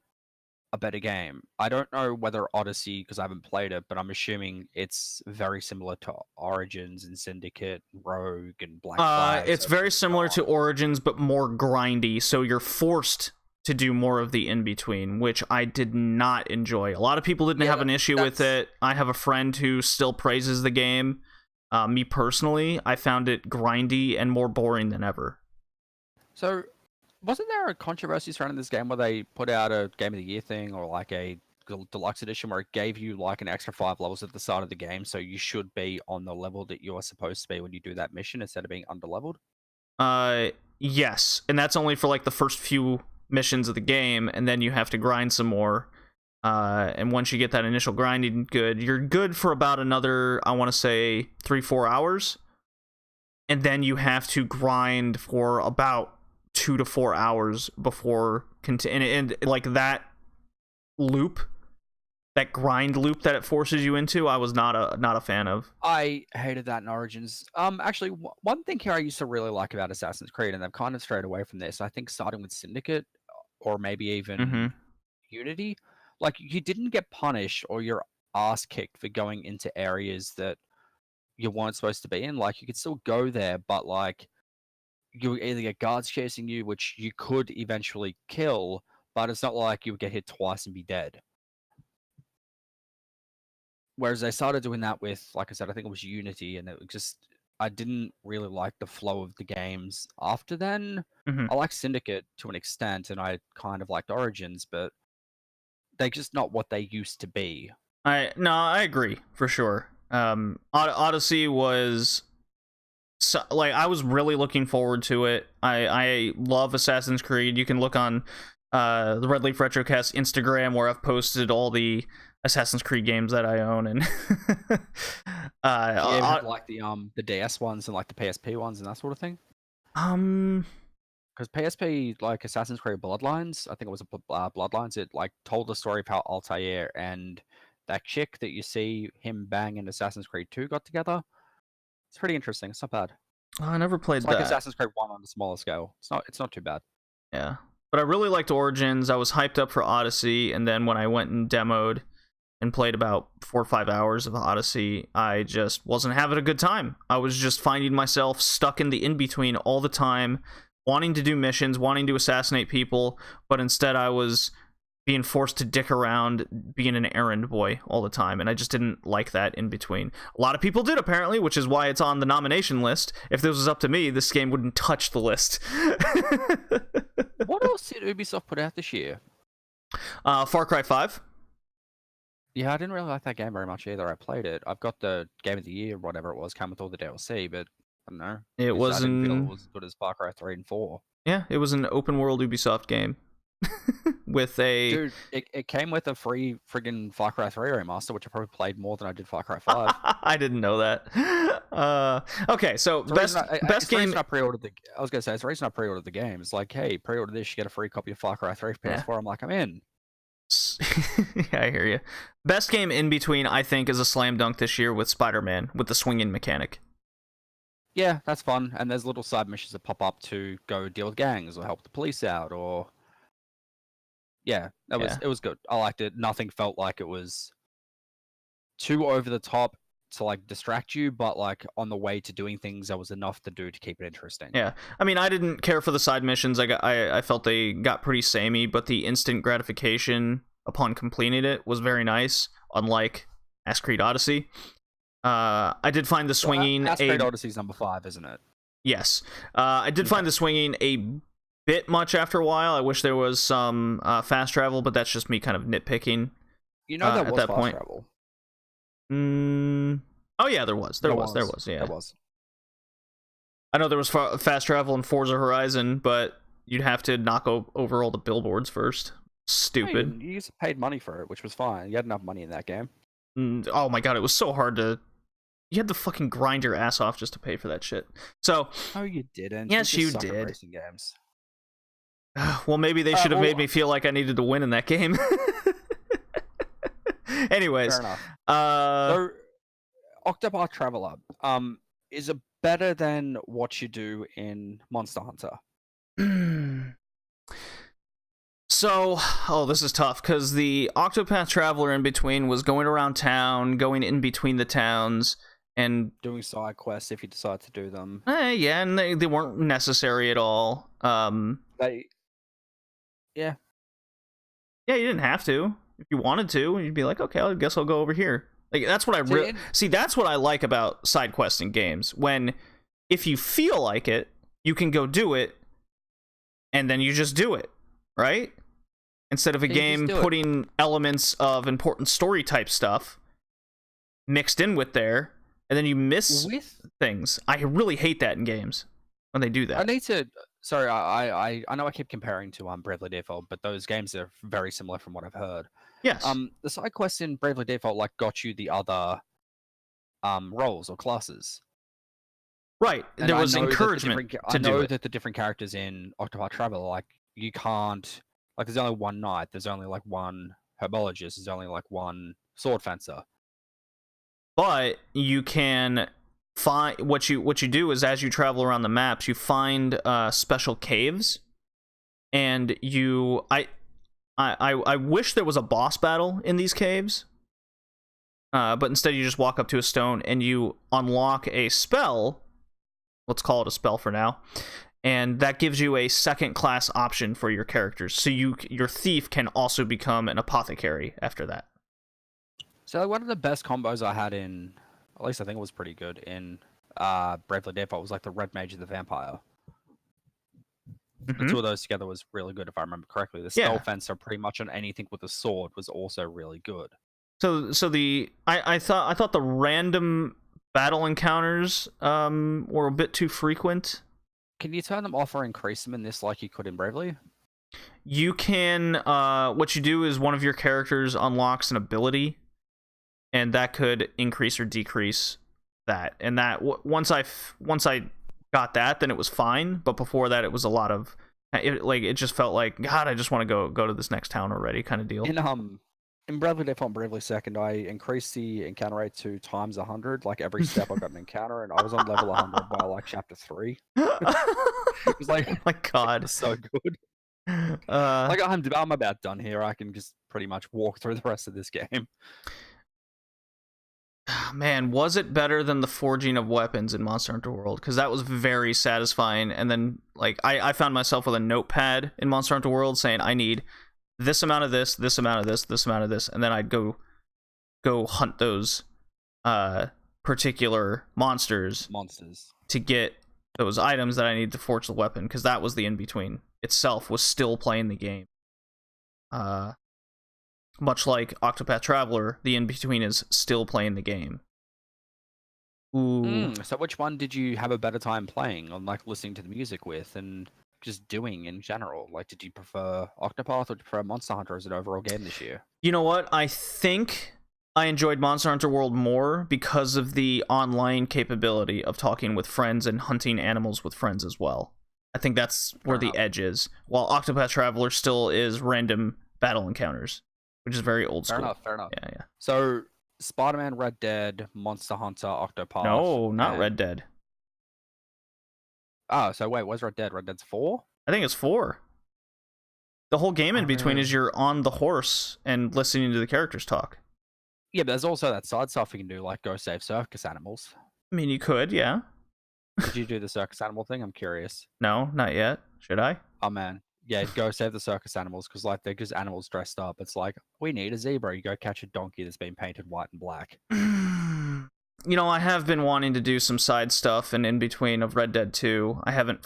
a better game. I don't know whether Odyssey, because I haven't played it, but I'm assuming it's very similar to Origins and Syndicate, Rogue, and Black Flag. It's very similar to Origins, but more grindy, so you're forced to do more of the in-between, which I did not enjoy. A lot of people didn't have an issue with it. I have a friend who still praises the game. Me personally, I found it grindy and more boring than ever. So, wasn't there a controversy surrounding this game where they put out a Game of the Year thing or a deluxe edition where it gave you an extra 5 levels at the start of the game, so you should be on the level that you are supposed to be when you do that mission instead of being underleveled? Yes, and that's only for the first few missions of the game, and then you have to grind some more. And once you get that initial grinding good, you're good for about another, I want to say, 3-4 hours. And then you have to grind for about 2 to 4 hours before and that loop that grind loop that it forces you into, I was not a fan of. I hated that in Origins. Actually, one thing here I used to really like about Assassin's Creed, and they've kind of strayed away from this. I think starting with Syndicate, or maybe even Unity, like you didn't get punished or your ass kicked for going into areas that you weren't supposed to be in. Like you could still go there, but like you would either get guards chasing you, which you could eventually kill, but it's not like you would get hit twice and be dead. Whereas they started doing that with, like I said, I think it was Unity, and it was just I didn't really like the flow of the games after then. I like Syndicate to an extent, and I kind of liked Origins, but they're just not what they used to be. I agree for sure. Odyssey was like, I was really looking forward to it. I love Assassin's Creed. You can look on the Red Leaf Retrocast Instagram, where I've posted all the Assassin's Creed games that I own, and like the DS ones and like the PSP ones and that sort of thing. Because PSP, like Assassin's Creed Bloodlines, I think it was Bloodlines. It like told the story of how Altair and that chick that you see him bang in Assassin's Creed 2 got together. It's pretty interesting. It's not bad. I never played it's that. Like Assassin's Creed 1 on a smaller scale. It's not too bad. Yeah, but I really liked Origins. I was hyped up for Odyssey, and then when I went and demoed and played about 4 or 5 hours of Odyssey, I just wasn't having a good time. I was just finding myself stuck in the in-between all the time, wanting to do missions, wanting to assassinate people, but instead I was being forced to dick around being an errand boy all the time, and I just didn't like that in-between. A lot of people did, apparently, which is why it's on the nomination list. If this was up to me, this game wouldn't touch the list. What else did Ubisoft put out this year? Far Cry 5. Yeah, I didn't really like that game very much either. I played it. I've got the Game of the Year, whatever it was, came with all the DLC, but I don't know. It I didn't feel wasn't. it was as good as Far Cry 3 and 4. Yeah, it was an open world Ubisoft game. With a dude, it came with a free friggin' Far Cry 3 remaster, which I probably played more than I did Far Cry 5. I didn't know that. Okay, so best game. I was gonna say it's the reason I pre-ordered the game. It's like, hey, pre-order this, you get a free copy of Far Cry 3 for PS4. Yeah. I'm like, I'm in. Yeah, I hear you. Best game in between, I think, is a slam dunk this year with Spider-Man, with the swinging mechanic. Yeah, that's fun, and there's little side missions that pop up to go deal with gangs or help the police out, or yeah, it was good. I liked it. Nothing felt like it was too over the top to like distract you, but like on the way to doing things, there was enough to do to keep it interesting. Yeah, I mean, I didn't care for the side missions. I felt they got pretty samey, but the instant gratification upon completing it was very nice. Unlike Assassin's Creed Odyssey, I did find the swinging. Assassin's Creed Odyssey's number 5, isn't it? Yes, I did find the swinging a bit much after a while. I wish there was some fast travel, but that's just me kind of nitpicking. You know, there was at that fast travel. Oh yeah, there was. Yeah, there was. I know there was fast travel in Forza Horizon, but you'd have to knock over all the billboards first. Stupid. You just paid money for it, which was fine. You had enough money in that game. Oh my god, it was so hard to. You had to fucking grind your ass off just to pay for that shit. So. Oh, you didn't. Yes, you did. Racing games. Well, maybe they should have made me feel like I needed to win in that game. Anyways, fair enough. So, Octopath Traveler, is it better than what you do in Monster Hunter? So, this is tough, because the Octopath Traveler in between was going around town, going in between the towns, and doing side quests if you decide to do them. Yeah, and they weren't necessary at all. Yeah, you didn't have to. If you wanted to, you'd be like, okay, I guess I'll go over here. Like, that's what I see. That's what I like about side quests in games. When, if you feel like it, you can go do it, and then you just do it, right? Instead of a game putting elements of important story type stuff mixed in with there, and then you miss things. I really hate that in games when they do that. I need to. Sorry, I know I keep comparing to Bravely Default, but those games are very similar from what I've heard. Yes. The side quests in Bravely Default like got you the other roles or classes. Right. And there was encouragement to do it. I know that the different characters in Octopath Traveler, like you can't, like there's only one knight, there's only like one herbologist, there's only like one sword fencer. But you can find what you do is, as you travel around the maps, you find special caves, and I wish there was a boss battle in these caves, but instead you just walk up to a stone and you unlock a spell. Let's call it a spell for now, and that gives you a second class option for your characters. So your thief can also become an apothecary after that. So one of the best combos I had in, at least I think it was pretty good in Bravely Default, was like the Red Mage and the Vampire. The two of those together was really good, if I remember correctly. The Spell Fencer, pretty much on anything with a sword, was also really good. So I thought the random battle encounters were a bit too frequent. Can you turn them off or increase them in this like you could in Bravely? You can. What you do is one of your characters unlocks an ability, and that could increase or decrease that. And that once I got that, then it was fine. But before that, it was a lot of it just felt like, God, I just want to go to this next town already, kind of deal. In Bravely Default and Bravely Second, I increased the encounter rate to times 100. Like every step I got an encounter, and I was on level 100 by like chapter 3. It was like, oh my God, so good. Like I'm about done here. I can just pretty much walk through the rest of this game. Man, was it better than the forging of weapons in Monster Hunter World? Because that was very satisfying. And then, like, I found myself with a notepad in Monster Hunter World saying, I need this amount of this, this amount of this, this amount of this, and then I'd go hunt those particular monsters to get those items that I need to forge the weapon, because that was the in-between itself, was still playing the game. Much like Octopath Traveler, the in-between is still playing the game. Ooh. So which one did you have a better time playing, on like listening to the music with, and just doing in general? Like, did you prefer Octopath or did you prefer Monster Hunter as an overall game this year? You know what? I think I enjoyed Monster Hunter World more because of the online capability of talking with friends and hunting animals with friends as well. I think that's where the edge is. While Octopath Traveler still is random battle encounters, which is very old school. Fair enough. Yeah. So, Spider-Man, Red Dead, Monster Hunter, Octopath. No, not Red Dead. Oh, so wait, where's Red Dead? Red Dead's 4? I think it's 4. The whole game in between is you're on the horse and listening to the characters talk. Yeah, but there's also that side stuff you can do, like go save circus animals. I mean, you could, yeah. Did you do the circus animal thing? I'm curious. No, not yet. Should I? Oh, man. Yeah, go save the circus animals, because like they're just animals dressed up. It's like, we need a zebra. You go catch a donkey that's been painted white and black. You know, I have been wanting to do some side stuff, and in between of Red Dead 2, I haven't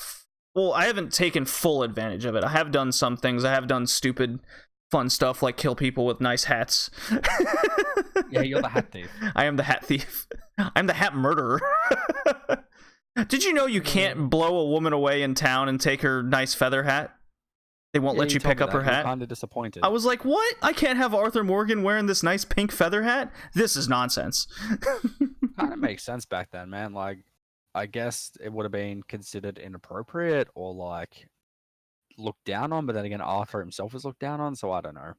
taken full advantage of it. I have done some things. I have done stupid, fun stuff like kill people with nice hats. Yeah, you're the hat thief. I am the hat thief. I'm the hat murderer. Did you know you can't blow a woman away in town and take her nice feather hat? They won't let you pick up her hat. I'm kind of disappointed. I was like, what? I can't have Arthur Morgan wearing this nice pink feather hat? This is nonsense. Kind of makes sense back then, man. Like, I guess it would have been considered inappropriate or like looked down on, but then again, Arthur himself was looked down on, so I don't know.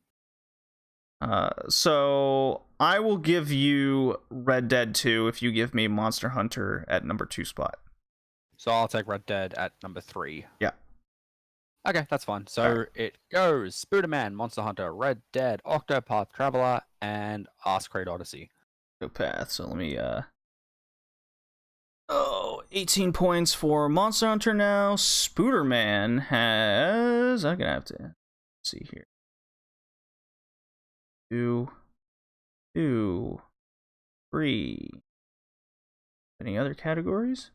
So I will give you Red Dead 2 if you give me Monster Hunter at number 2 spot. So I'll take Red Dead at number 3. Yeah. Okay, that's fine. So it goes Spooderman, Monster Hunter, Red Dead, Octopath Traveler, and Ask Creed Odyssey. Octopath. So let me 18 points for Monster Hunter now. Spooderman has, I'm gonna have to see here. 2, 3. Any other categories?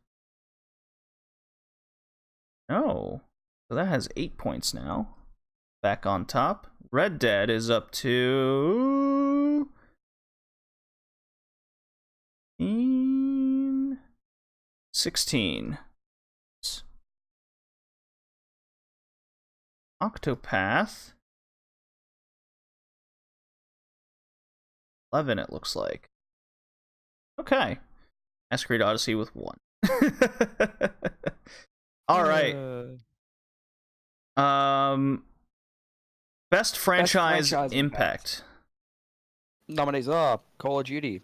No. So that has 8 points now. Back on top. Red Dead is up to 16. Octopath 11, it looks like. Okay. Ask Creed Odyssey with 1. All right. Best franchise impact. Nominees are Call of Duty,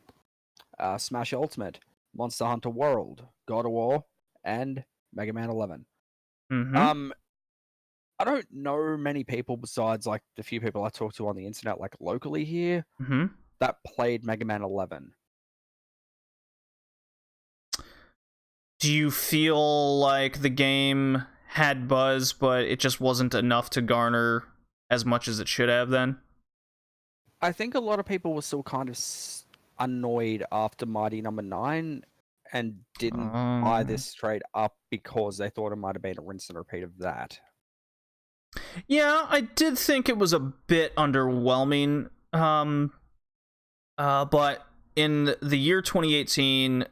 Smash Ultimate, Monster Hunter World, God of War, and Mega Man 11. Mm-hmm. I don't know many people besides like the few people I talk to on the internet, like locally here, Mm-hmm. that played Mega Man 11. Do you feel like the game had buzz, but it just wasn't enough to garner as much as it should have then? I think a lot of people were still kind of annoyed after Mighty Number 9 and didn't buy this straight up because they thought it might have been a rinse and repeat of that. Yeah, I did think it was a bit underwhelming. But in the year 2018,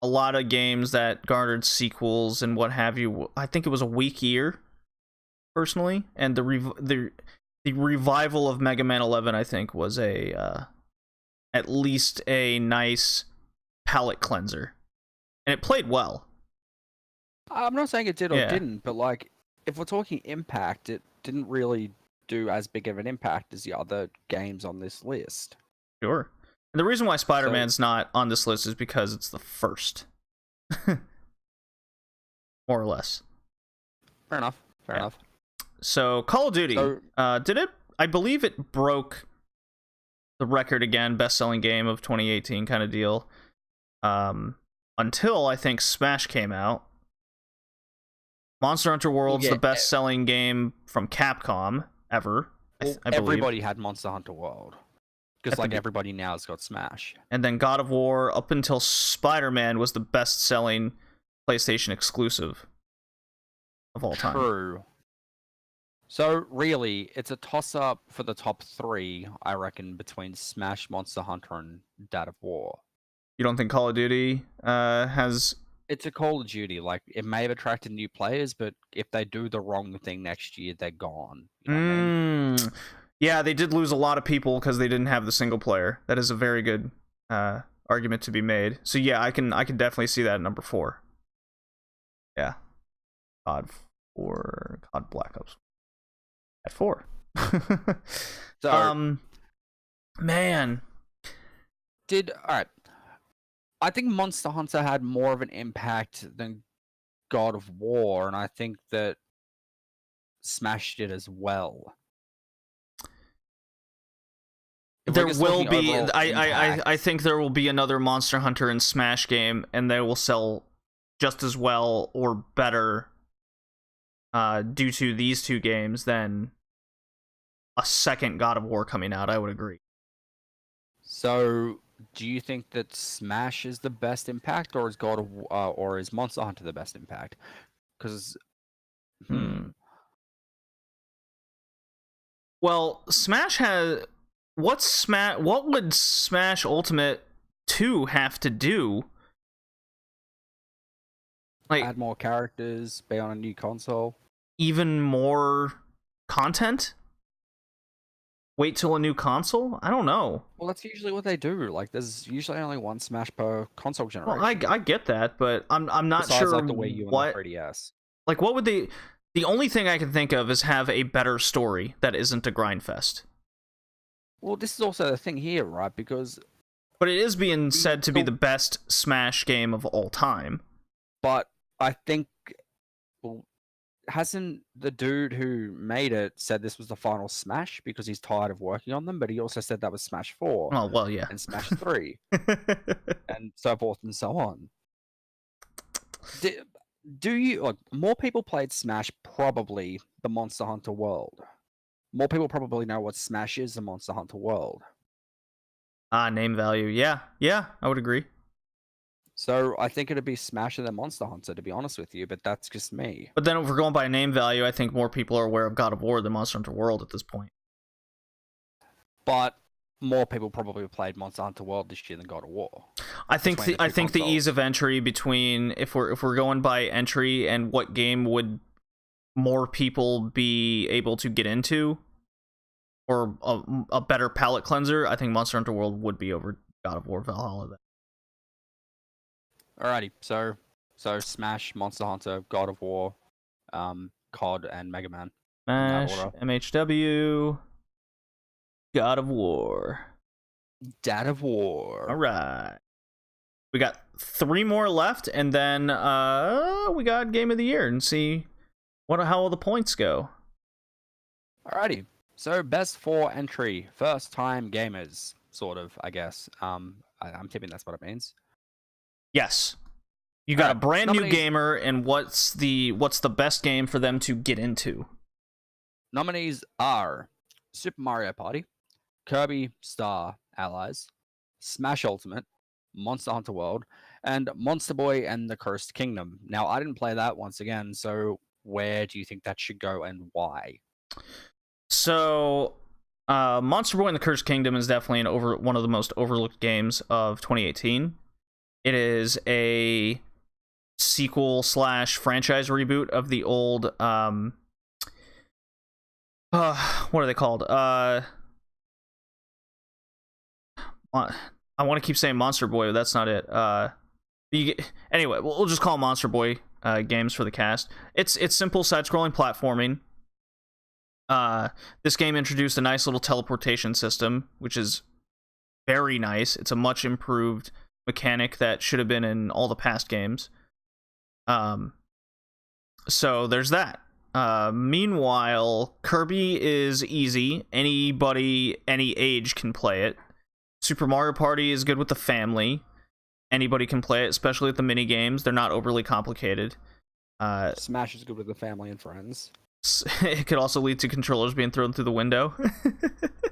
a lot of games that garnered sequels and what have you, I think it was a weak year, personally. And the revival of Mega Man 11, I think, was at least a nice palate cleanser, and it played well. I'm not saying it did or Yeah. didn't, but like if we're talking impact, it didn't really do as big of an impact as the other games on this list. Sure. And the reason why Spider-Man's not on this list is because it's the first. More or less. Fair enough. Fair enough. So, Call of Duty, did it? I believe it broke the record again, best-selling game of 2018 kind of deal. Until, I think, Smash came out. Monster Hunter World's the best-selling game from Capcom ever, I believe. Everybody had Monster Hunter World. Because like everybody now has got Smash. And then God of War, up until Spider-Man, was the best-selling PlayStation exclusive of all time. True. So really, it's a toss-up for the top 3, I reckon, between Smash, Monster Hunter, and God of War. You don't think Call of Duty has... It's a Call of Duty. Like, it may have attracted new players, but if they do the wrong thing next year, they're gone. You know what I mean? Yeah, they did lose a lot of people because they didn't have the single player. That is a very good argument to be made. So yeah, I can definitely see that at number 4. Yeah, COD Black Ops at 4. So, man, alright. I think Monster Hunter had more of an impact than God of War, and I think that Smash did as well. There will be. I think there will be another Monster Hunter and Smash game, and they will sell just as well or better due to these two games than a second God of War coming out. I would agree. So, do you think that Smash is the best impact, or is or is Monster Hunter the best impact? Because, well, Smash has. What would Smash Ultimate 2 have to do? Like, add more characters, be on a new console. Even more content? Wait till a new console? I don't know. Well, that's usually what they do. Like, there's usually only one Smash per console generation. Well, I get that, but I'm not Besides, sure like the Wii U and the 3DS. Like, what would they... The only thing I can think of is have a better story that isn't a grind fest. Well, this is also the thing here, right? Because... But it is being said to be the best Smash game of all time. But I think... Well, hasn't the dude who made it said this was the final Smash because he's tired of working on them? But he also said that was Smash 4. Oh, well, yeah. And Smash 3. And so forth and so on. Do you... Like, more people played Smash probably than Monster Hunter World. More people probably know what Smash is than Monster Hunter World. Name value. Yeah, I would agree. So I think it'd be Smash and then Monster Hunter, to be honest with you, but that's just me. But then if we're going by name value, I think more people are aware of God of War than Monster Hunter World at this point. But more people probably played Monster Hunter World this year than God of War. I think the ease of entry between if we're going by entry and what game would more people be able to get into, or a better palate cleanser, I think Monster Hunter World would be over God of War Valhalla. Alrighty, so Smash, Monster Hunter, God of War, COD, and Mega Man. Smash, MHW, God of War. Dad of War. All right. We got 3 more left, and then we got Game of the Year, and see how all the points go. Alrighty. So best 4 entry, first time gamers, sort of, I guess. I'm tipping that's what it means. Yes. You got a brand new nominees- gamer, and what's the best game for them to get into? Nominees are Super Mario Party, Kirby Star Allies, Smash Ultimate, Monster Hunter World, and Monster Boy and the Cursed Kingdom. Now, I didn't play that once again, so where do you think that should go and why? So, Monster Boy and the Cursed Kingdom is definitely one of the most overlooked games of 2018. It is a sequel / franchise reboot of the old what are they called? I want to keep saying Monster Boy, but that's not it. Anyway, we'll just call Monster Boy games for the cast. It's simple side-scrolling platforming. This game introduced a nice little teleportation system, which is very nice. It's a much improved mechanic that should have been in all the past games. So there's that. Meanwhile, Kirby is easy. Anybody, any age can play it. Super Mario Party is good with the family. Anybody can play it, especially with the mini games. They're not overly complicated. Smash is good with the family and friends. It could also lead to controllers being thrown through the window.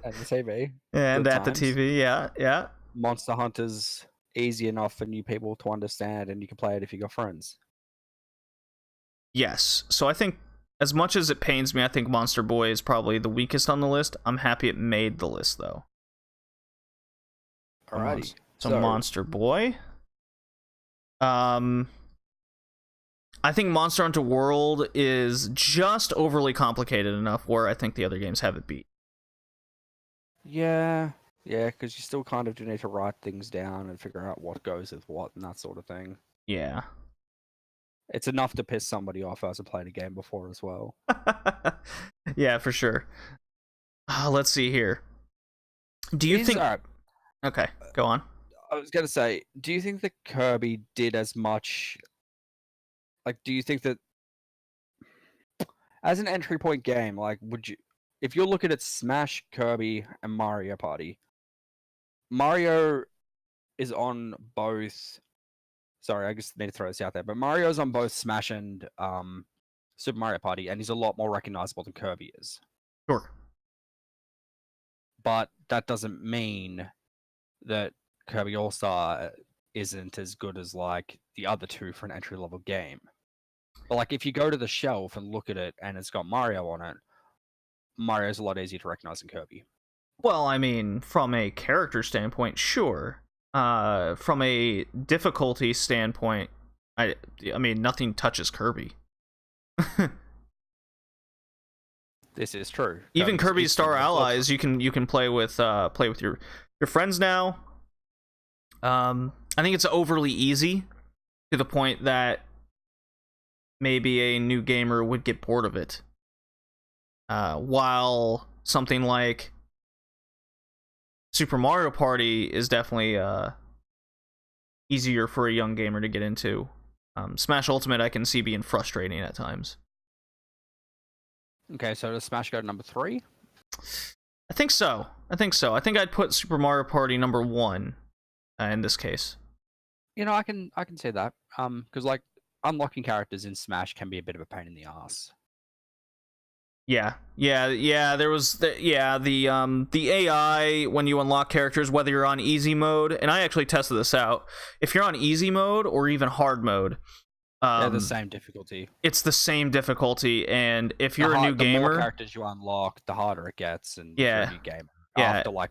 At the TV. And Good at times. the TV, yeah. Monster Hunter's easy enough for new people to understand, and you can play it if you got friends. Yes. So I think, as much as it pains me, I think Monster Boy is probably the weakest on the list. I'm happy it made the list, though. Alrighty. So Monster Boy. I think Monster Hunter World is just overly complicated enough where I think the other games have it beat. Yeah, because you still kind of do need to write things down and figure out what goes with what and that sort of thing. Yeah. It's enough to piss somebody off who hasn't played a game before as well. Yeah, for sure. Let's see here. Do you think... Okay, go on. I was going to say, do you think that Kirby did as much... Like, do you think that... As an entry point game, like, would you... If you're looking at Smash, Kirby, and Mario Party, Mario is on both... Sorry, I just need to throw this out there. But Mario's on both Smash and Super Mario Party, and he's a lot more recognizable than Kirby is. Sure. But that doesn't mean that Kirby All-Star isn't as good as, like, the other two for an entry-level game. But, like, if you go to the shelf and look at it, and it's got Mario on it, Mario's a lot easier to recognize than Kirby. Well, I mean, from a character standpoint, sure. From a difficulty standpoint, I mean, nothing touches Kirby. This is true. Even Kirby's Star Allies, you can play with your friends now. I think it's overly easy to the point that maybe a new gamer would get bored of it. While something like Super Mario Party is definitely easier for a young gamer to get into. Smash Ultimate I can see being frustrating at times. Okay, so does Smash go to number 3? I think so. I think I'd put Super Mario Party number 1 in this case. You know, I can say that. Because, like, unlocking characters in Smash can be a bit of a pain in the ass. Yeah. There was the AI when you unlock characters, whether you're on easy mode, and I actually tested this out. If you're on easy mode or even hard mode, they're the same difficulty. It's the same difficulty, and if you're a new gamer, the more characters you unlock, the harder it gets, and yeah, if you're a new gamer, after like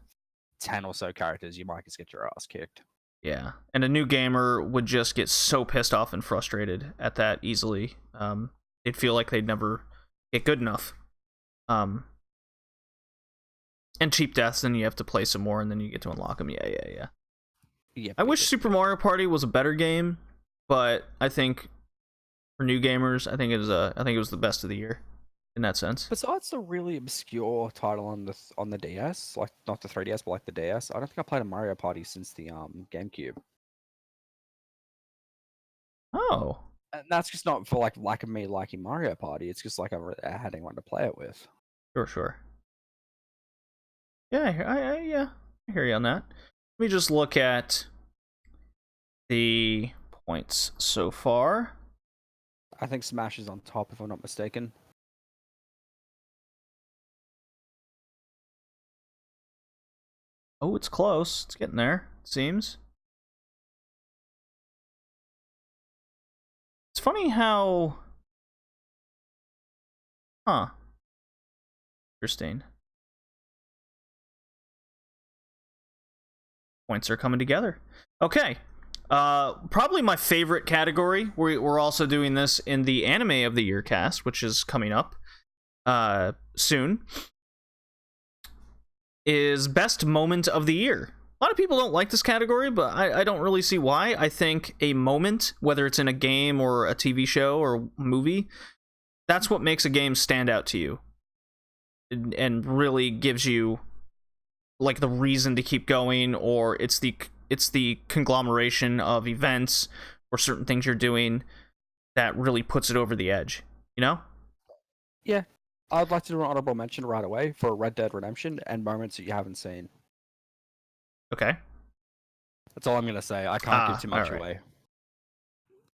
10 or so characters, you might just get your ass kicked. Yeah, and a new gamer would just get so pissed off and frustrated at that easily. They'd feel like they'd never get good enough. And cheap deaths, and you have to play some more, and then you get to unlock them. Yeah. I wish Super Mario Party was a better game, but I think for new gamers, I think it was the best of the year in that sense. Besides the really obscure title on the DS, like not the 3DS, but like the DS, I don't think I played a Mario Party since the GameCube. Oh, And that's just not for like lack of me liking Mario Party. It's just like I had anyone to play it with. sure. Yeah, I hear you on that. Let me just look at the points so far. I think Smash is on top, if I'm not mistaken. Oh, it's close. It's getting there, it seems. It's funny how... Huh. Interesting. Points are coming together. Okay. Probably my favorite category. We're also doing this in the Anime of the Year cast, which is coming up soon, is Best Moment of the Year. A lot of people don't like this category, but I don't really see why. I think a moment, whether it's in a game or a TV show or movie, that's what makes a game stand out to you and really gives you like the reason to keep going, or it's the conglomeration of events or certain things you're doing that really puts it over the edge, you know? Yeah. I'd like to do an honorable mention right away for Red Dead Redemption and moments that you haven't seen. Okay. That's all I'm gonna say. I can't give too much right. away.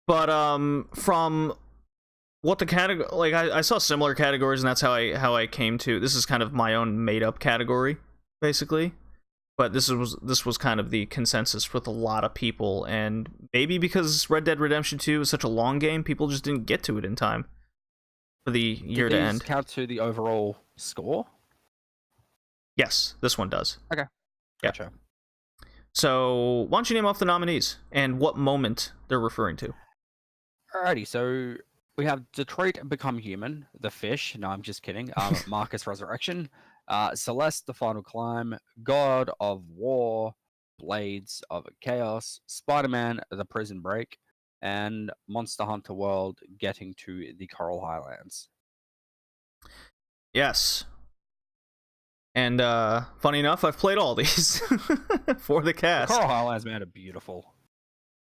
But from what the category, like I saw similar categories, and that's how I came to. This is kind of my own made up category, basically. But this was kind of the consensus with a lot of people, and maybe because Red Dead Redemption 2 is such a long game, people just didn't get to it in time for the year to end. Count to the overall score? Yes, this one does. Okay. Gotcha. Yeah. So, why don't you name off the nominees and what moment they're referring to? Alrighty, so we have Detroit Become Human, The Fish. No, I'm just kidding. Marcus Resurrection, Celeste: The Final Climb, God of War, Blades of Chaos, Spider-Man: The Prison Break, and Monster Hunter World: Getting to the Coral Highlands. Yes. And funny enough, I've played all these for the cast. The Coral Highlands, man, are beautiful.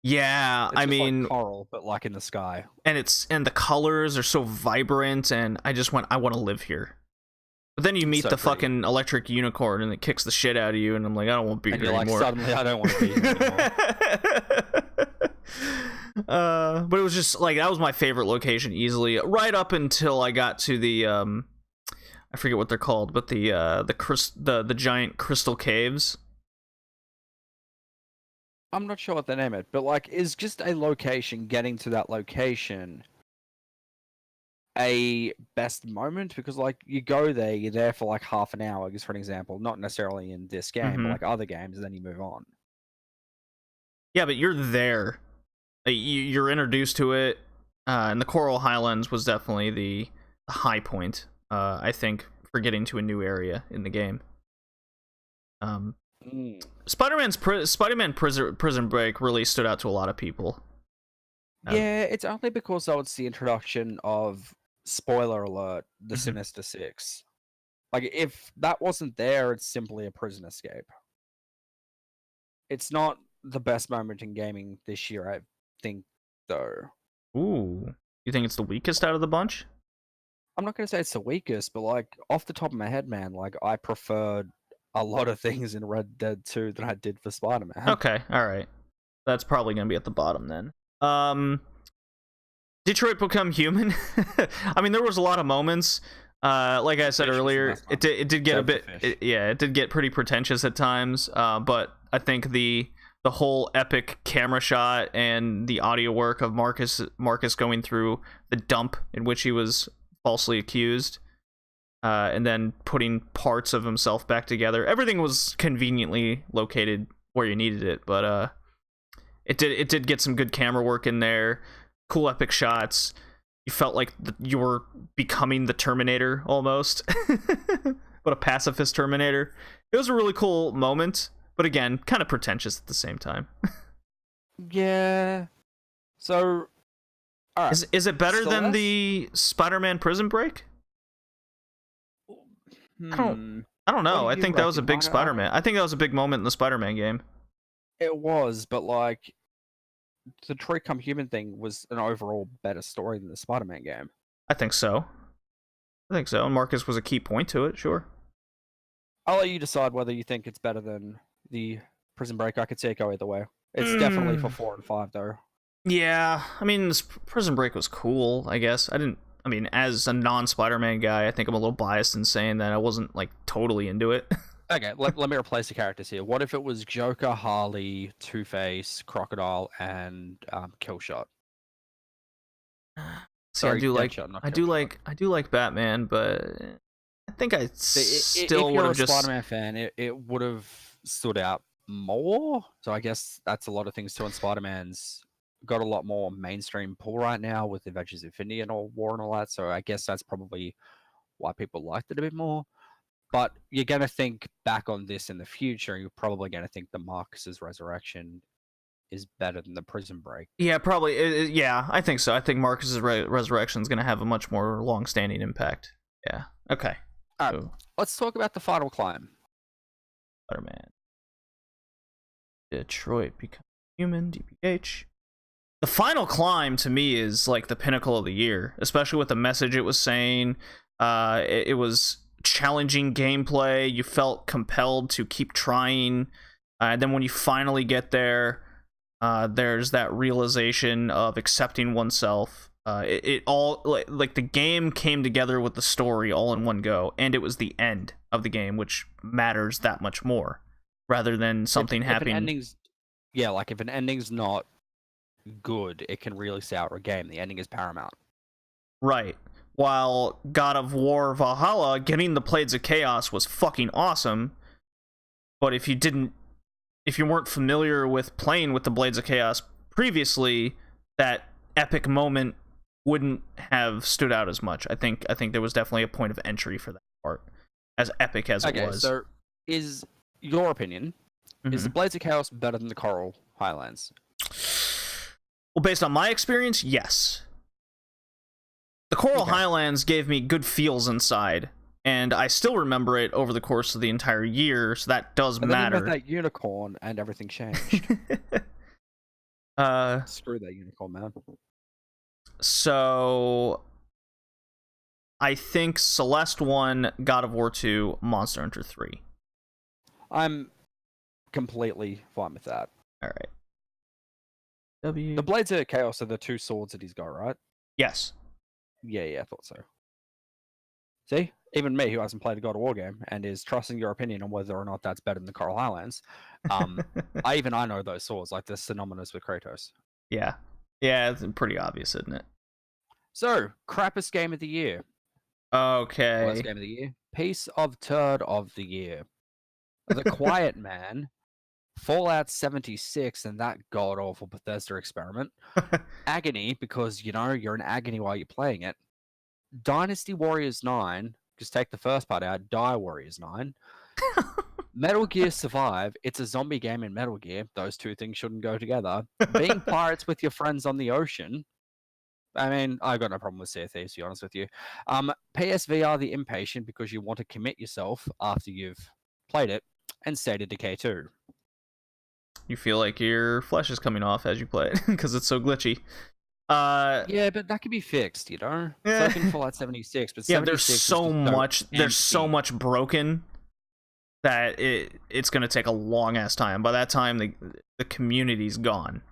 Yeah, It's I mean, like coral, but like in the sky. and the colors are so vibrant, and I want to live here. But then you meet So the pretty. fucking electric unicorn, and it kicks the shit out of you, and I'm like, I don't want to be And here you're like, anymore. suddenly, I don't want to be here anymore. But it was just like that was my favorite location easily, right up until I got to the I forget what they're called, but the giant crystal caves. I'm not sure what they name it, but like, is just a location getting to that location a best moment? Because like, you go there, you're there for like half an hour, just for an example, not necessarily in this game, but like other games, and then you move on. Yeah, but you're there. You're introduced to it, and the Coral Highlands was definitely the high point, I think, for getting to a new area in the game. Spider-Man Prison Break really stood out to a lot of people. Yeah, it's only because that was the introduction of, spoiler alert, the Sinister Six. Like, if that wasn't there, it's simply a prison escape. It's not the best moment in gaming this year, I think, though. Ooh. You think it's the weakest out of the bunch? I'm not going to say it's the weakest, but like, off the top of my head, man, like, I preferred a lot of things in Red Dead 2 than I did for Spider-Man. Okay, alright. That's probably going to be at the bottom then. Detroit Become Human. I mean, there was a lot of moments. Like I said earlier, it did get a bit, it did get pretty pretentious at times. But I think the whole epic camera shot and the audio work of Marcus going through the dump in which he was falsely accused, and then putting parts of himself back together. Everything was conveniently located where you needed it, but it did get some good camera work in there. Cool epic shots. You felt like you were becoming the Terminator almost, but a pacifist Terminator. It was a really cool moment, but again, kind of pretentious at the same time. Yeah. So, all right. Is it better than Celeste? the Spider-Man Prison Break? I don't know. What I do you think that was a reckon? big Spider-Man. I think that was a big moment in the Spider-Man game. It was, but like the Detroit Become Human thing was an overall better story than the Spider-Man game. I think so. And Marcus was a key point to it, sure. I'll let you decide whether you think it's better than the Prison Break. I could see it go either way. It's definitely for 4 and 5 though. Yeah, I mean, this Prison Break was cool, I guess. As a non-Spider-Man guy, I think I'm a little biased in saying that I wasn't, like, totally into it. Okay, let me replace the characters here. What if it was Joker, Harley, Two-Face, Crocodile, and Killshot? See, I do like Batman, but I think I still would have just... If you're a Spider-Man fan, it would have stood out more. So I guess that's a lot of things too. And Spider-Man's got a lot more mainstream pull right now with Avengers Infinity and all War and all that. So I guess that's probably why people liked it a bit more. But you're going to think back on this in the future, you're probably going to think the Marcus's Resurrection is better than the Prison Break. Yeah, probably. Yeah, I think so. I think Marcus's Resurrection is going to have a much more long-standing impact. Yeah. Okay. All right. Let's talk about the final climb. Spider-Man. Detroit Become Human, DPH. The final climb to me is like the pinnacle of the year, especially with the message it was saying. It was challenging gameplay. You felt compelled to keep trying. And then when you finally get there, there's that realization of accepting oneself. It all, like the game came together with the story all in one go, and it was the end of the game, which matters that much more, rather than something happening. If an ending's not good, it can really sour a game. The ending is paramount. Right. While God of War Valhalla, getting the Blades of Chaos was fucking awesome, but if you weren't familiar with playing with the Blades of Chaos previously, that epic moment wouldn't have stood out as much. I think there was definitely a point of entry for that part, as epic as it was. So is your opinion, is the Blades of Chaos better than the Coral Highlands? Well, based on my experience, yes. The Coral Highlands gave me good feels inside, and I still remember it over the course of the entire year, so that does matter. Then you met that unicorn, and everything changed. Screw that unicorn, man. So, I think Celeste 1, God of War 2, Monster Hunter 3. I'm completely fine with that. All right. The Blades of Chaos are the two swords that he's got, right? Yes. Yeah, I thought so. See? Even me, who hasn't played a God of War game, and is trusting your opinion on whether or not that's better than the Coral Highlands, I know those swords, like they're synonymous with Kratos. Yeah. Yeah, it's pretty obvious, isn't it? So, crappiest game of the year. Okay. Worst game of the year. Piece of turd of the year. The Quiet Man. Fallout 76 and that god-awful Bethesda experiment. Agony, because, you're in agony while you're playing it. Dynasty Warriors 9, just take the first part out, Die Warriors 9. Metal Gear Survive, it's a zombie game in Metal Gear. Those two things shouldn't go together. Being pirates with your friends on the ocean. I mean, I've got no problem with Sea of Thieves, to be honest with you. PSVR The Impatient, because you want to commit yourself after you've played it. And State of Decay 2. You feel like your flesh is coming off as you play it because it's so glitchy. Yeah, but that can be fixed, Yeah. So can Fallout 76, but 76 there's so much broken that it's going to take a long ass time. By that time, the community's gone.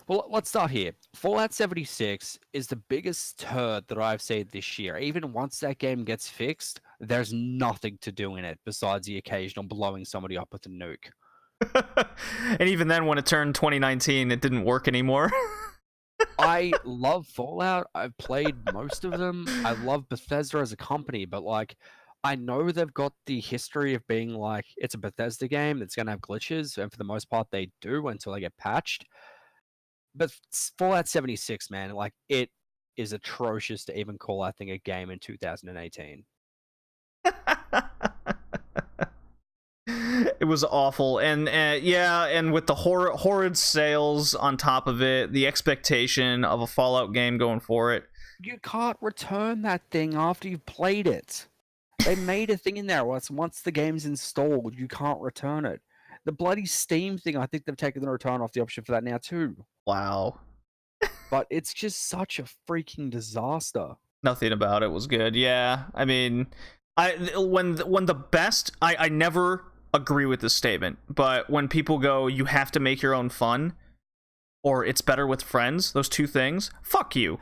Well, let's start here. Fallout 76 is the biggest turd that I've seen this year. Even once that game gets fixed, there's nothing to do in it besides the occasional blowing somebody up with a nuke. And even then, when it turned 2019, it didn't work anymore. I love Fallout. I've played most of them. I love Bethesda as a company, but I know they've got the history of being it's a Bethesda game that's going to have glitches, and for the most part they do until they get patched. But Fallout 76, man, it is atrocious to even call that thing a game in 2018. It was awful, and and with the horrid sales on top of it, the expectation of a Fallout game going for it. You can't return that thing after you've played it. They made a thing in there once the game's installed, you can't return it. The bloody Steam thing, I think they've taken the return off the option for that now too. Wow. But it's just such a freaking disaster. Nothing about it was good. Yeah, I mean, when the best, I never agree with this statement, but when people go, you have to make your own fun, or it's better with friends, those two things, fuck you.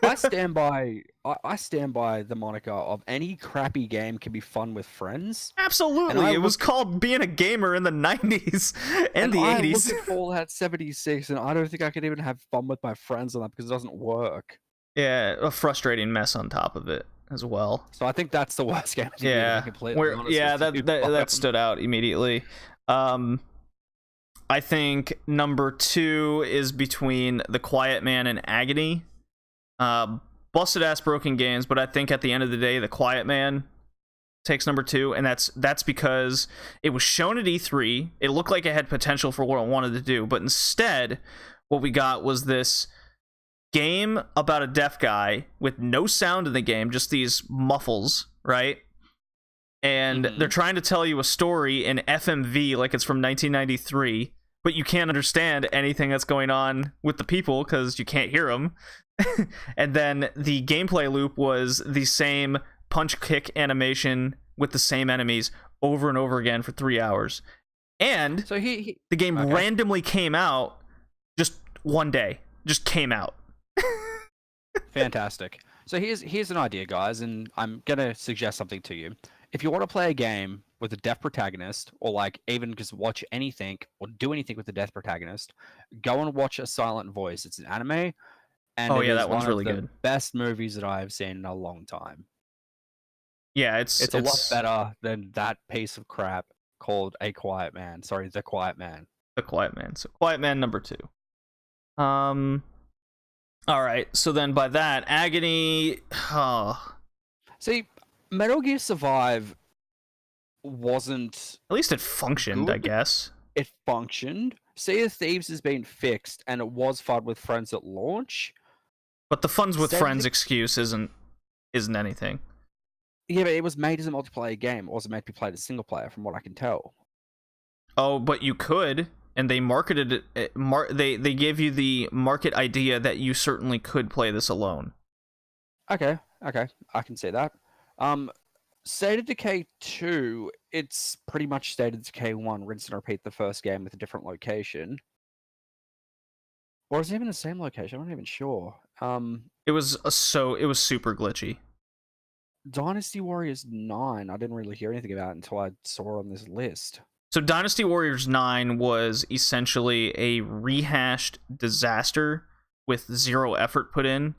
I stand by the moniker of any crappy game can be fun with friends. Absolutely, it was called being a gamer in the 90s and the 80s. I look at Fallout 76, and I don't think I can even have fun with my friends on that because it doesn't work. Yeah, a frustrating mess on top of it as well. So I think that's the worst game. Yeah, that stood out immediately. I think number 2 is between The Quiet Man and Agony. Busted ass broken games, but I think at the end of the day, The Quiet Man takes number 2, and that's because it was shown at E3. It looked like it had potential for what it wanted to do, but instead, what we got was this game about a deaf guy with no sound in the game, just these muffles, right? And they're trying to tell you a story in FMV like it's from 1993, but you can't understand anything that's going on with the people because you can't hear them. And then the gameplay loop was the same punch kick animation with the same enemies over and over again for 3 hours. And so the game randomly came out just one day, just came out. Fantastic. So here's an idea, guys, and I'm gonna suggest something to you. If you want to play a game with a deaf protagonist, or like even just watch anything or do anything with a deaf protagonist, go and watch A Silent Voice. It's an anime, and that one's really good. Best movies that I've seen in a long time. Yeah, it's a lot better than that piece of crap called A Quiet Man. Sorry, The Quiet Man. The Quiet Man. So Quiet Man number 2. All right. So then by that, Agony. See, Metal Gear Survive wasn't. At least it functioned, good. I guess. It functioned. Sea of Thieves has been fixed, and it was fun with friends at launch. But the funs with friends excuse isn't anything. Yeah, but it was made as a multiplayer game. It wasn't meant to be played as single player, from what I can tell. Oh, but you could, and they marketed it. They gave you the market idea that you certainly could play this alone. Okay, I can see that. State of Decay 2, it's pretty much State of Decay 1, rinse and repeat the first game with a different location. Or is it even the same location? I'm not even sure. It was super glitchy. Dynasty Warriors 9, I didn't really hear anything about it until I saw it on this list. So Dynasty Warriors 9 was essentially a rehashed disaster with zero effort put in.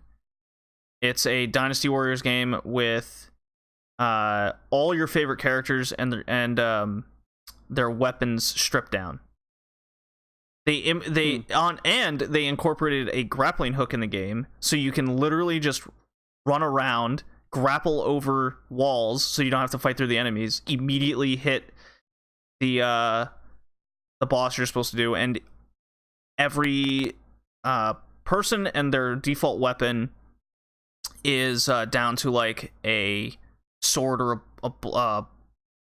It's a Dynasty Warriors game with all your favorite characters and their weapons stripped down. They incorporated a grappling hook in the game, so you can literally just run around, grapple over walls, so you don't have to fight through the enemies. Immediately hit the boss you're supposed to do, and every person and their default weapon is down to like a sword or a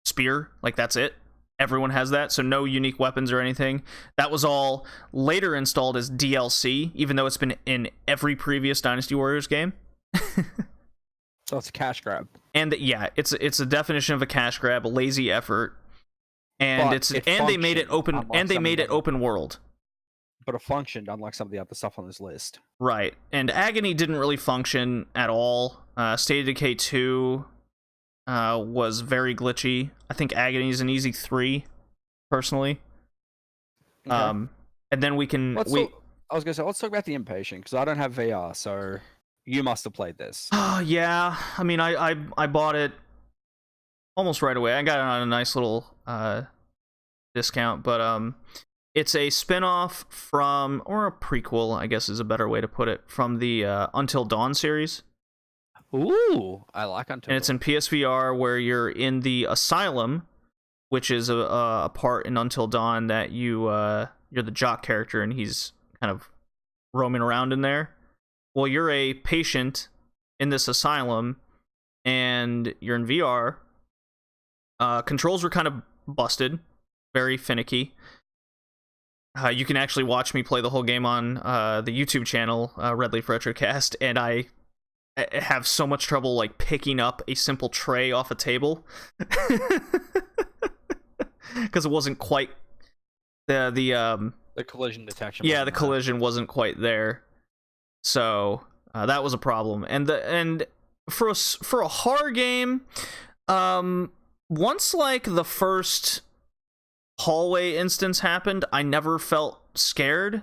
spear. Like, that's it. Everyone has that, so no unique weapons or anything. That was all later installed as DLC, even though it's been in every previous Dynasty Warriors game. So it's a cash grab. And yeah, it's a definition of a cash grab, a lazy effort. And they made it open world. But it functioned, unlike some of the other stuff on this list. Right. And Agony didn't really function at all. State of Decay 2 was very glitchy. I think Agony is an easy 3, personally. Okay. And then we can... I was going to say, let's talk about the Impatient, because I don't have VR, so you must have played this. Yeah. I mean, I bought it almost right away. I got it on a nice little discount, but it's a spin-off from, or a prequel, I guess is a better way to put it, from the Until Dawn series. Ooh, I like Until Dawn. And it's in PSVR, where you're in the asylum, which is a part in Until Dawn that you're the jock character, and he's kind of roaming around in there. Well, you're a patient in this asylum, and you're in VR. Controls were kind of busted, very finicky. You can actually watch me play the whole game on the YouTube channel, Red Leaf Retrocast, and I have so much trouble like picking up a simple tray off a table because it wasn't quite the collision detection. Yeah, the collision wasn't quite there, so that was a problem. And for a horror game, once like the first hallway instance happened, I never felt scared.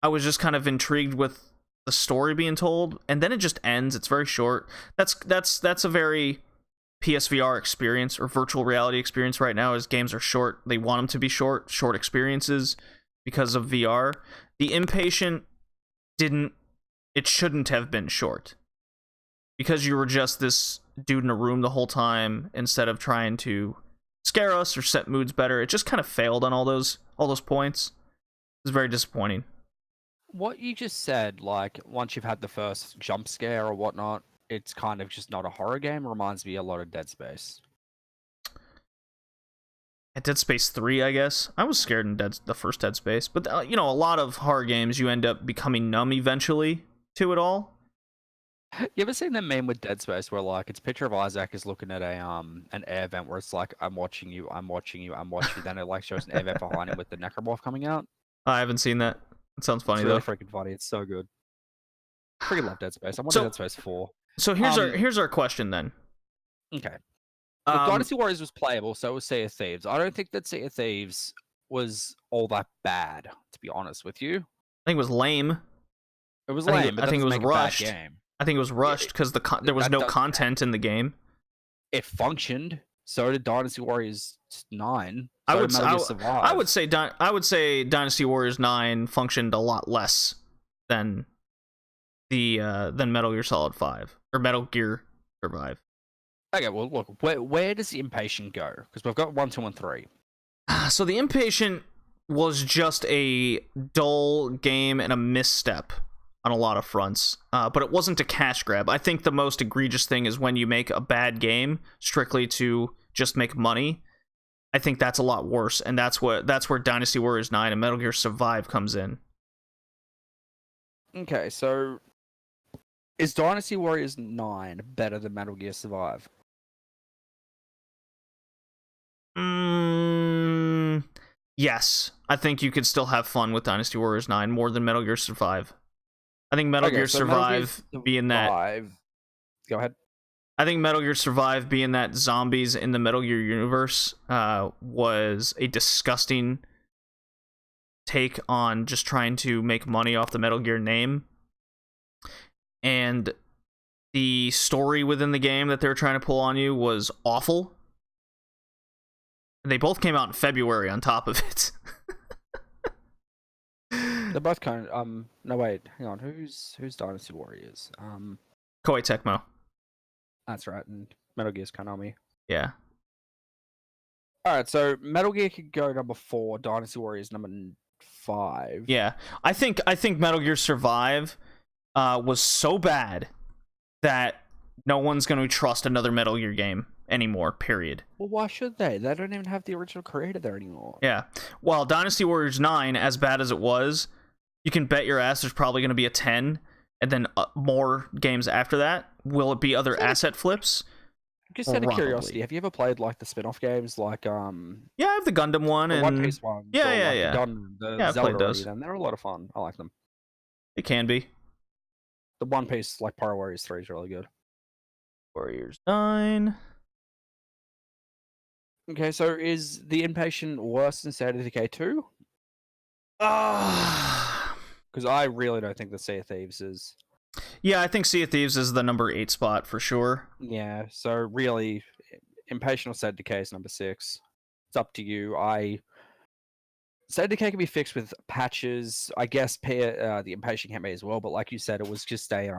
I was just kind of intrigued with the story being told, and then it just ends. It's very short. That's a very PSVR experience or virtual reality experience right now. Is games are short. They want them to be short experiences because of VR. The Impatient it shouldn't have been short, because you were just this dude in a room the whole time instead of trying to scare us or set moods better. It just kind of failed on all those points. It was very disappointing. What you just said, like, once you've had the first jump scare or whatnot, it's kind of just not a horror game. Reminds me a lot of Dead Space. At Dead Space 3, I guess. I was scared in the first Dead Space. But, a lot of horror games, you end up becoming numb eventually to it all. You ever seen that meme with Dead Space where, like, it's a picture of Isaac is looking at an air vent where it's like, I'm watching you, I'm watching you, I'm watching you. Then it, like, shows an air vent behind him with the necromorph coming out. I haven't seen that. It sounds funny, it's really though. Freaking funny. It's so good. Freaking love Dead Space. I'm watching Dead Space 4. So here's our question then. Okay. Look, Dynasty Warriors was playable, so was Sea of Thieves. I don't think that Sea of Thieves was all that bad, to be honest with you. I think it was lame. It was lame, but I think it was rushed. Game. I think it was rushed because there was no content in the game. It functioned. So did Dynasty Warriors 9. I would say Dynasty Warriors 9 functioned a lot less than Metal Gear Solid 5 or Metal Gear Survive. Okay, well, look, where does the Impatient go? Because we've got 1, 2, and 3. So the Impatient was just a dull game and a misstep on a lot of fronts, but it wasn't a cash grab. I think the most egregious thing is when you make a bad game strictly to just make money. I think that's a lot worse, and that's where Dynasty Warriors 9 and Metal Gear Survive comes in. Okay, so is Dynasty Warriors 9 better than Metal Gear Survive? Yes. I think you could still have fun with Dynasty Warriors 9 more than Metal Gear Survive. I think Metal Gear Survive being that... Go ahead. I think Metal Gear Survive being that zombies in the Metal Gear universe was a disgusting take on just trying to make money off the Metal Gear name. And the story within the game that they were trying to pull on you was awful. They both came out in February on top of it. They're both kind of no wait, hang on, who's Dynasty Warriors? Koei Tecmo. That's right, and Metal Gear's Konami. Yeah. Alright, so Metal Gear could go number 4, Dynasty Warriors number 5. Yeah. I think Metal Gear Survive was so bad that no one's going to trust another Metal Gear game anymore, period. Well, why should they? They don't even have the original creator there anymore. Yeah. While Dynasty Warriors 9, as bad as it was, you can bet your ass there's probably going to be a 10, and then more games after that. Will it be other asset flips? Just out of curiosity, have you ever played like the spin-off games like Yeah, I have the Gundam one and One Piece one. Yeah. The Gundam, the I've Zelda played those. and they're a lot of fun. I like them. It can be. The One Piece like Pyro Warriors 3 is really good. Warriors 9. Okay, so is the Impatient worse than State of Decay 2? Because I really don't think the Sea of Thieves is. Yeah, I think Sea of Thieves is the number 8 spot for sure. Yeah, so really, Impatient or State of Decay is number 6. It's up to you. State of Decay can be fixed with patches. I guess the Impatient can be as well, but like you said, it was just a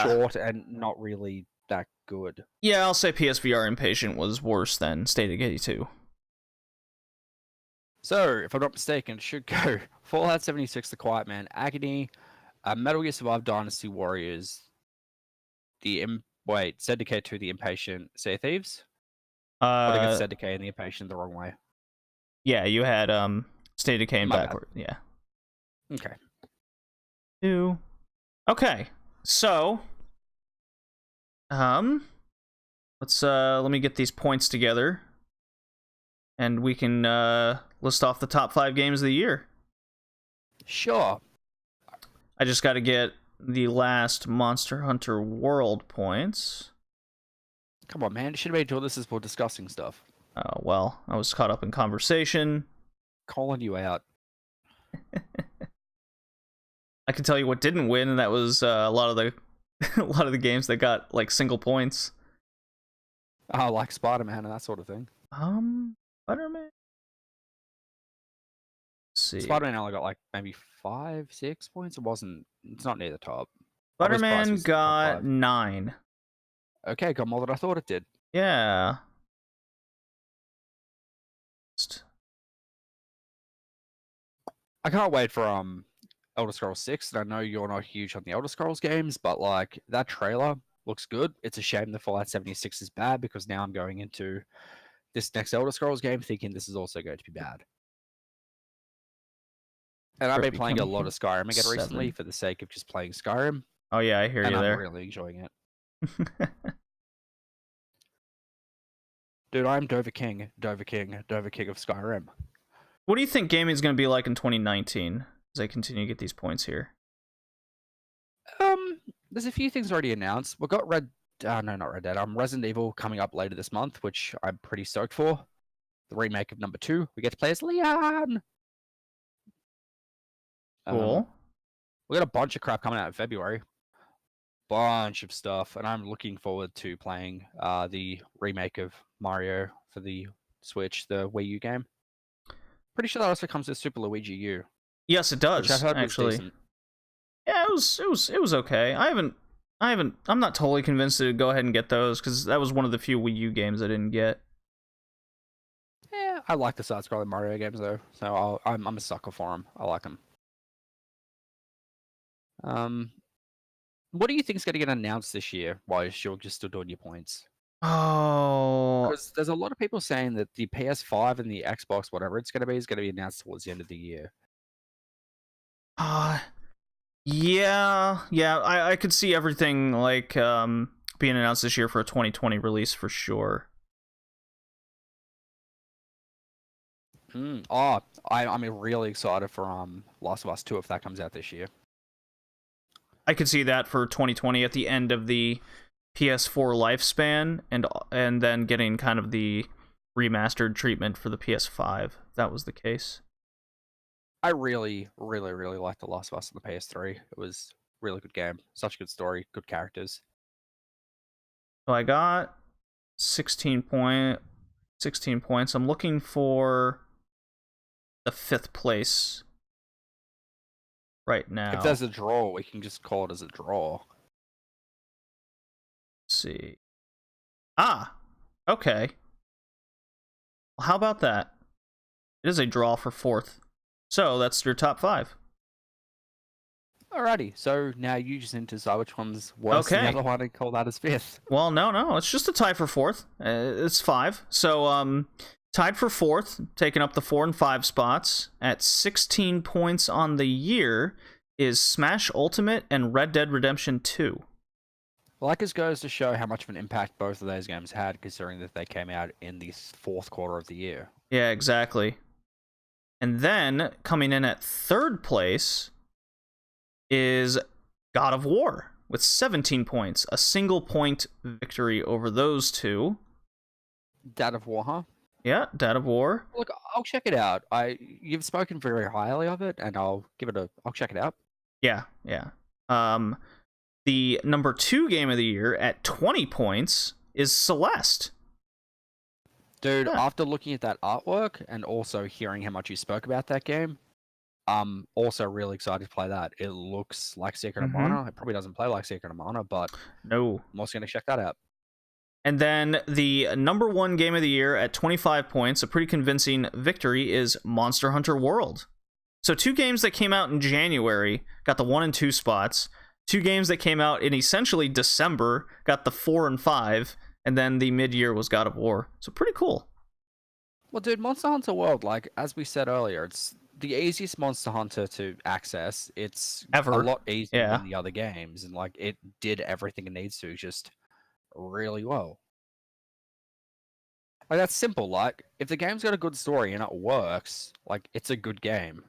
short and not really that good. Yeah, I'll say PSVR Impatient was worse than State of Decay 2. So, if I'm not mistaken, it should go Fallout 76, The Quiet Man, Agony, Metal Gear Survive, Dynasty Warriors, Wait, Zedecay 2, The Impatient, Sea Thieves? Or did I get Zedecay and The Impatient the wrong way? Yeah, you had State of Decay and My bad. backward. Yeah. Okay. 2. Okay. So, let's let me get these points together, and we can list off the top 5 games of the year. Sure. I just got to get the last Monster Hunter World points. Come on, man. You should have been doing this as we're discussing stuff. Oh, well, I was caught up in conversation. Calling you out. I can tell you what didn't win, and that was a lot of the games that got like single points. Oh, like Spider-Man and that sort of thing. Spider-Man. Let's see. Spider-Man only got like maybe 5, 6 points. It's not near the top. Spider-Man got 9. Okay, got more than I thought it did. Yeah. I can't wait for Elder Scrolls 6. And I know you're not huge on the Elder Scrolls games, but like that trailer looks good. It's a shame the Fallout 76 is bad, because now I'm going into this next Elder Scrolls game thinking this is also going to be bad. And I've been playing a lot of Skyrim again recently for the sake of just playing Skyrim. Oh yeah, I hear you there. I'm really enjoying it. Dude, I'm Dover King of Skyrim. What do you think gaming's going to be like in 2019 as I continue to get these points here? There's a few things already announced. We've got not Red Dead. Resident Evil coming up later this month, which I'm pretty stoked for. The remake of number 2. We get to play as Leon. Cool. We got a bunch of crap coming out in February. Bunch of stuff, and I'm looking forward to playing the remake of Mario for the Switch, the Wii U game. Pretty sure that also comes with Super Luigi U. Yes, it does. Which I heard actually. was decent. Yeah, it was okay. I'm not totally convinced to go ahead and get those, because that was one of the few Wii U games I didn't get. Yeah, I like the side-scrolling Mario games though, so I'm a sucker for them. I like them. What do you think is going to get announced this year while you're just still doing your points? Oh, because there's a lot of people saying that the PS5 and the Xbox, whatever it's going to be, is going to be announced towards the end of the year. Yeah, I could see everything like being announced this year for a 2020 release for sure. I'm really excited for Last of Us 2 if that comes out this year. I could see that for 2020 at the end of the PS4 lifespan, and then getting kind of the remastered treatment for the PS5. If that was the case. I really, really, really liked The Last of Us on the PS3. It was a really good game. Such a good story, good characters. So I got 16 points. I'm looking for the 5th place right now. If there's a draw, we can just call it as a draw. Let's see. Okay. Well, how about that? It is a draw for 4th. So that's your top 5. Alrighty, so now you just need to decide which one's worse than the other one and call that as 5th. Well, no, it's just a tie for 4th. It's 5. So, tied for 4th, taking up the 4 and 5 spots at 16 points on the year is Smash Ultimate and Red Dead Redemption 2. Well, that just goes to show how much of an impact both of those games had, considering that they came out in the 4th quarter of the year. Yeah, exactly. And then, coming in at 3rd place is God of War with 17 points. A single point victory over those two. God of War, huh? Yeah, God of War. Look, I'll check it out. You've spoken very highly of it, and I'll check it out. Yeah. The number 2 game of the year at 20 points is Celeste. Dude, after looking at that artwork and also hearing how much you spoke about that game, I'm also really excited to play that. It looks like Secret of Mana. It probably doesn't play like Secret of Mana, but no, I'm also going to check that out. And then the number 1 game of the year at 25 points, a pretty convincing victory, is Monster Hunter World. So 2 games that came out in January got the 1 and 2 spots. 2 games that came out in essentially December got the 4 and 5, and then the mid-year was God of War. So pretty cool. Well, dude, Monster Hunter World, like, as we said earlier, it's the easiest Monster Hunter to access. It's Ever. a lot easier Yeah. than the other games, and, like, it did everything it needs to just really well. Like, that's simple. Like, if the game's got a good story and it works, like, it's a good game.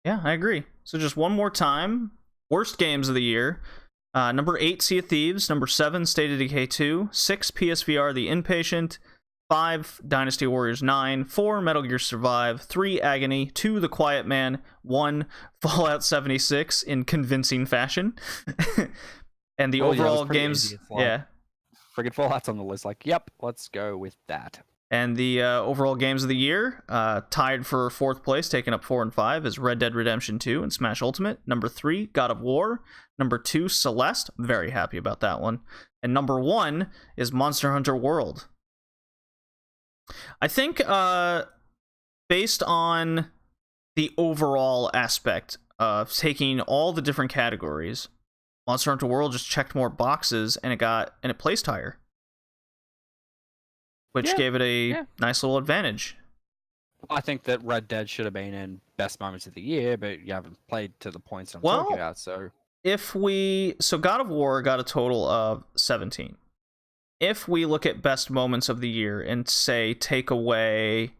Yeah, I agree. So just one more time, worst games of the year. Number 8, Sea of Thieves. Number 7, State of Decay 2. 6, PSVR The Inpatient. 5, Dynasty Warriors 9. 4, Metal Gear Survive. 3, Agony. 2, The Quiet Man. 1, Fallout 76 in convincing fashion. And the overall games... yeah. Friggin' Fallout's on the list. Like, yep, let's go with that. And the overall games of the year, tied for 4th place, taking up 4 and 5, is Red Dead Redemption 2 and Smash Ultimate. Number 3, God of War. Number 2, Celeste. Very happy about that one. And number 1 is Monster Hunter World. I think, based on the overall aspect of taking all the different categories, Monster Hunter World just checked more boxes, and it placed higher, which gave it a nice little advantage. I think that Red Dead should have been in best moments of the year, but you haven't played to the points I'm talking about. So God of War got a total of 17. If we look at best moments of the year and say take away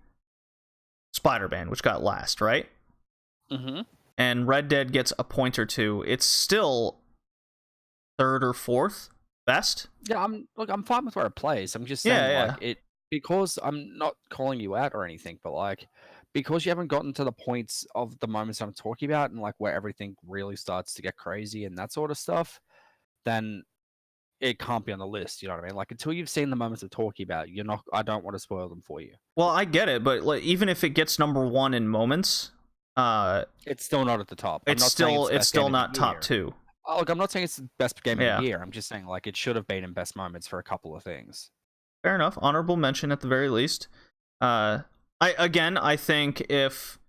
Spider-Man, which got last, right? Mm-hmm. And Red Dead gets a point or 2, it's still 3rd or 4th best. Yeah, I'm fine with where it plays. I'm just saying, like, it, because I'm not calling you out or anything, but like, because you haven't gotten to the points of the moments I'm talking about and like where everything really starts to get crazy and that sort of stuff, then it can't be on the list. You know what I mean? Like, until you've seen the moments I'm talking about, I don't want to spoil them for you. Well, I get it, but like, even if it gets number 1 in moments, it's still not at the top. It's still not top 2. Look, I'm not saying it's the best game of the year. I'm just saying, like, it should have been in best moments for a couple of things. Fair enough. Honorable mention at the very least. I think if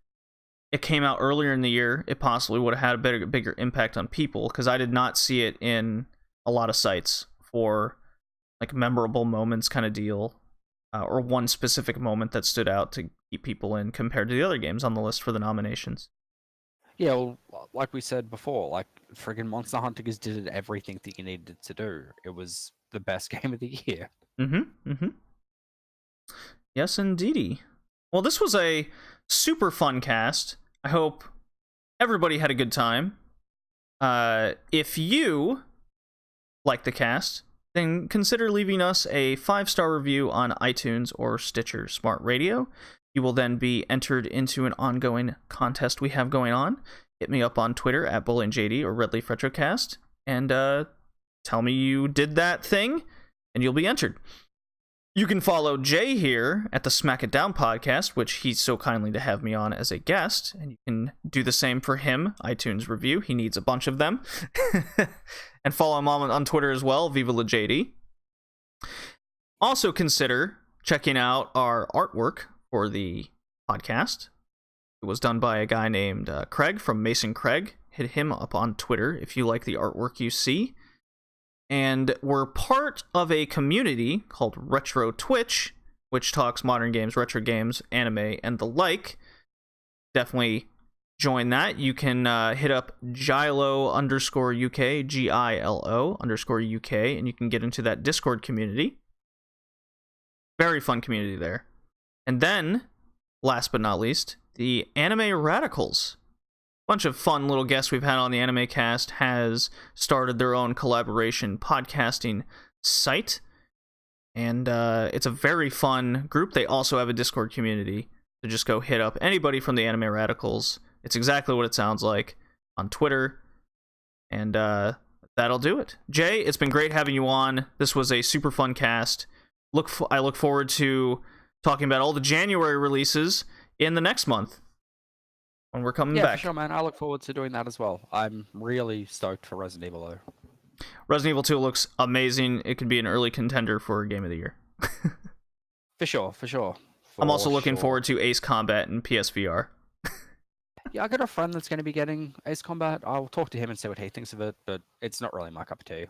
it came out earlier in the year, it possibly would have had a bigger impact on people, because I did not see it in a lot of sites for like memorable moments kind of deal, or one specific moment that stood out to keep people in compared to the other games on the list for the nominations. Yeah, well, like we said before, like, friggin' Monster Hunter did everything that you needed it to do. It was the best game of the year. Yes, indeedy. Well, this was a super fun cast. I hope everybody had a good time. If you like the cast, then consider leaving us a 5-star review on iTunes or Stitcher Smart Radio. You will then be entered into an ongoing contest we have going on. Hit me up on Twitter at BullingJD or Redleaf Retrocast, and tell me you did that thing, and you'll be entered. You can follow Jay here at the Smack It Down podcast, which he's so kindly to have me on as a guest, and you can do the same for him, iTunes review. He needs a bunch of them. And follow him on Twitter as well, Viva La JD. Also consider checking out our artwork for the podcast. It was done by a guy named Craig from Mason Craig. Hit him up on Twitter if you like the artwork you see. And we're part of a community called Retro Twitch, which talks modern games, retro games, anime, and the like. Definitely join that. You can hit up Gilo_UK, GILO_UK, and you can get into that Discord community. Very fun community there. And then, last but not least, the Anime Radicals. Bunch of fun little guests we've had on the Anime Cast has started their own collaboration podcasting site. And it's a very fun group. They also have a Discord community. So just go hit up anybody from the Anime Radicals. It's exactly what it sounds like on Twitter. And that'll do it. Jay, it's been great having you on. This was a super fun cast. I look forward to talking about all the January releases in the next month when we're coming back. Yeah, for sure, man. I look forward to doing that as well. I'm really stoked for Resident Evil, though. Resident Evil 2 looks amazing. It could be an early contender for Game of the Year. For sure. I'm also looking forward to Ace Combat and PSVR. Yeah, I got a friend that's going to be getting Ace Combat. I'll talk to him and see what he thinks of it, but it's not really my cup of tea.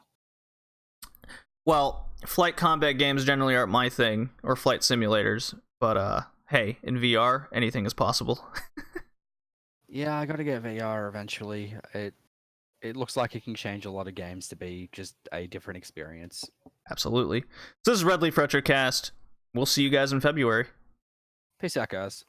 Well, flight combat games generally aren't my thing, or flight simulators, but hey, in VR, anything is possible. Yeah, I got to get VR eventually. It looks like it can change a lot of games to be just a different experience. Absolutely. So this is Red Leaf Retrocast. We'll see you guys in February. Peace out, guys.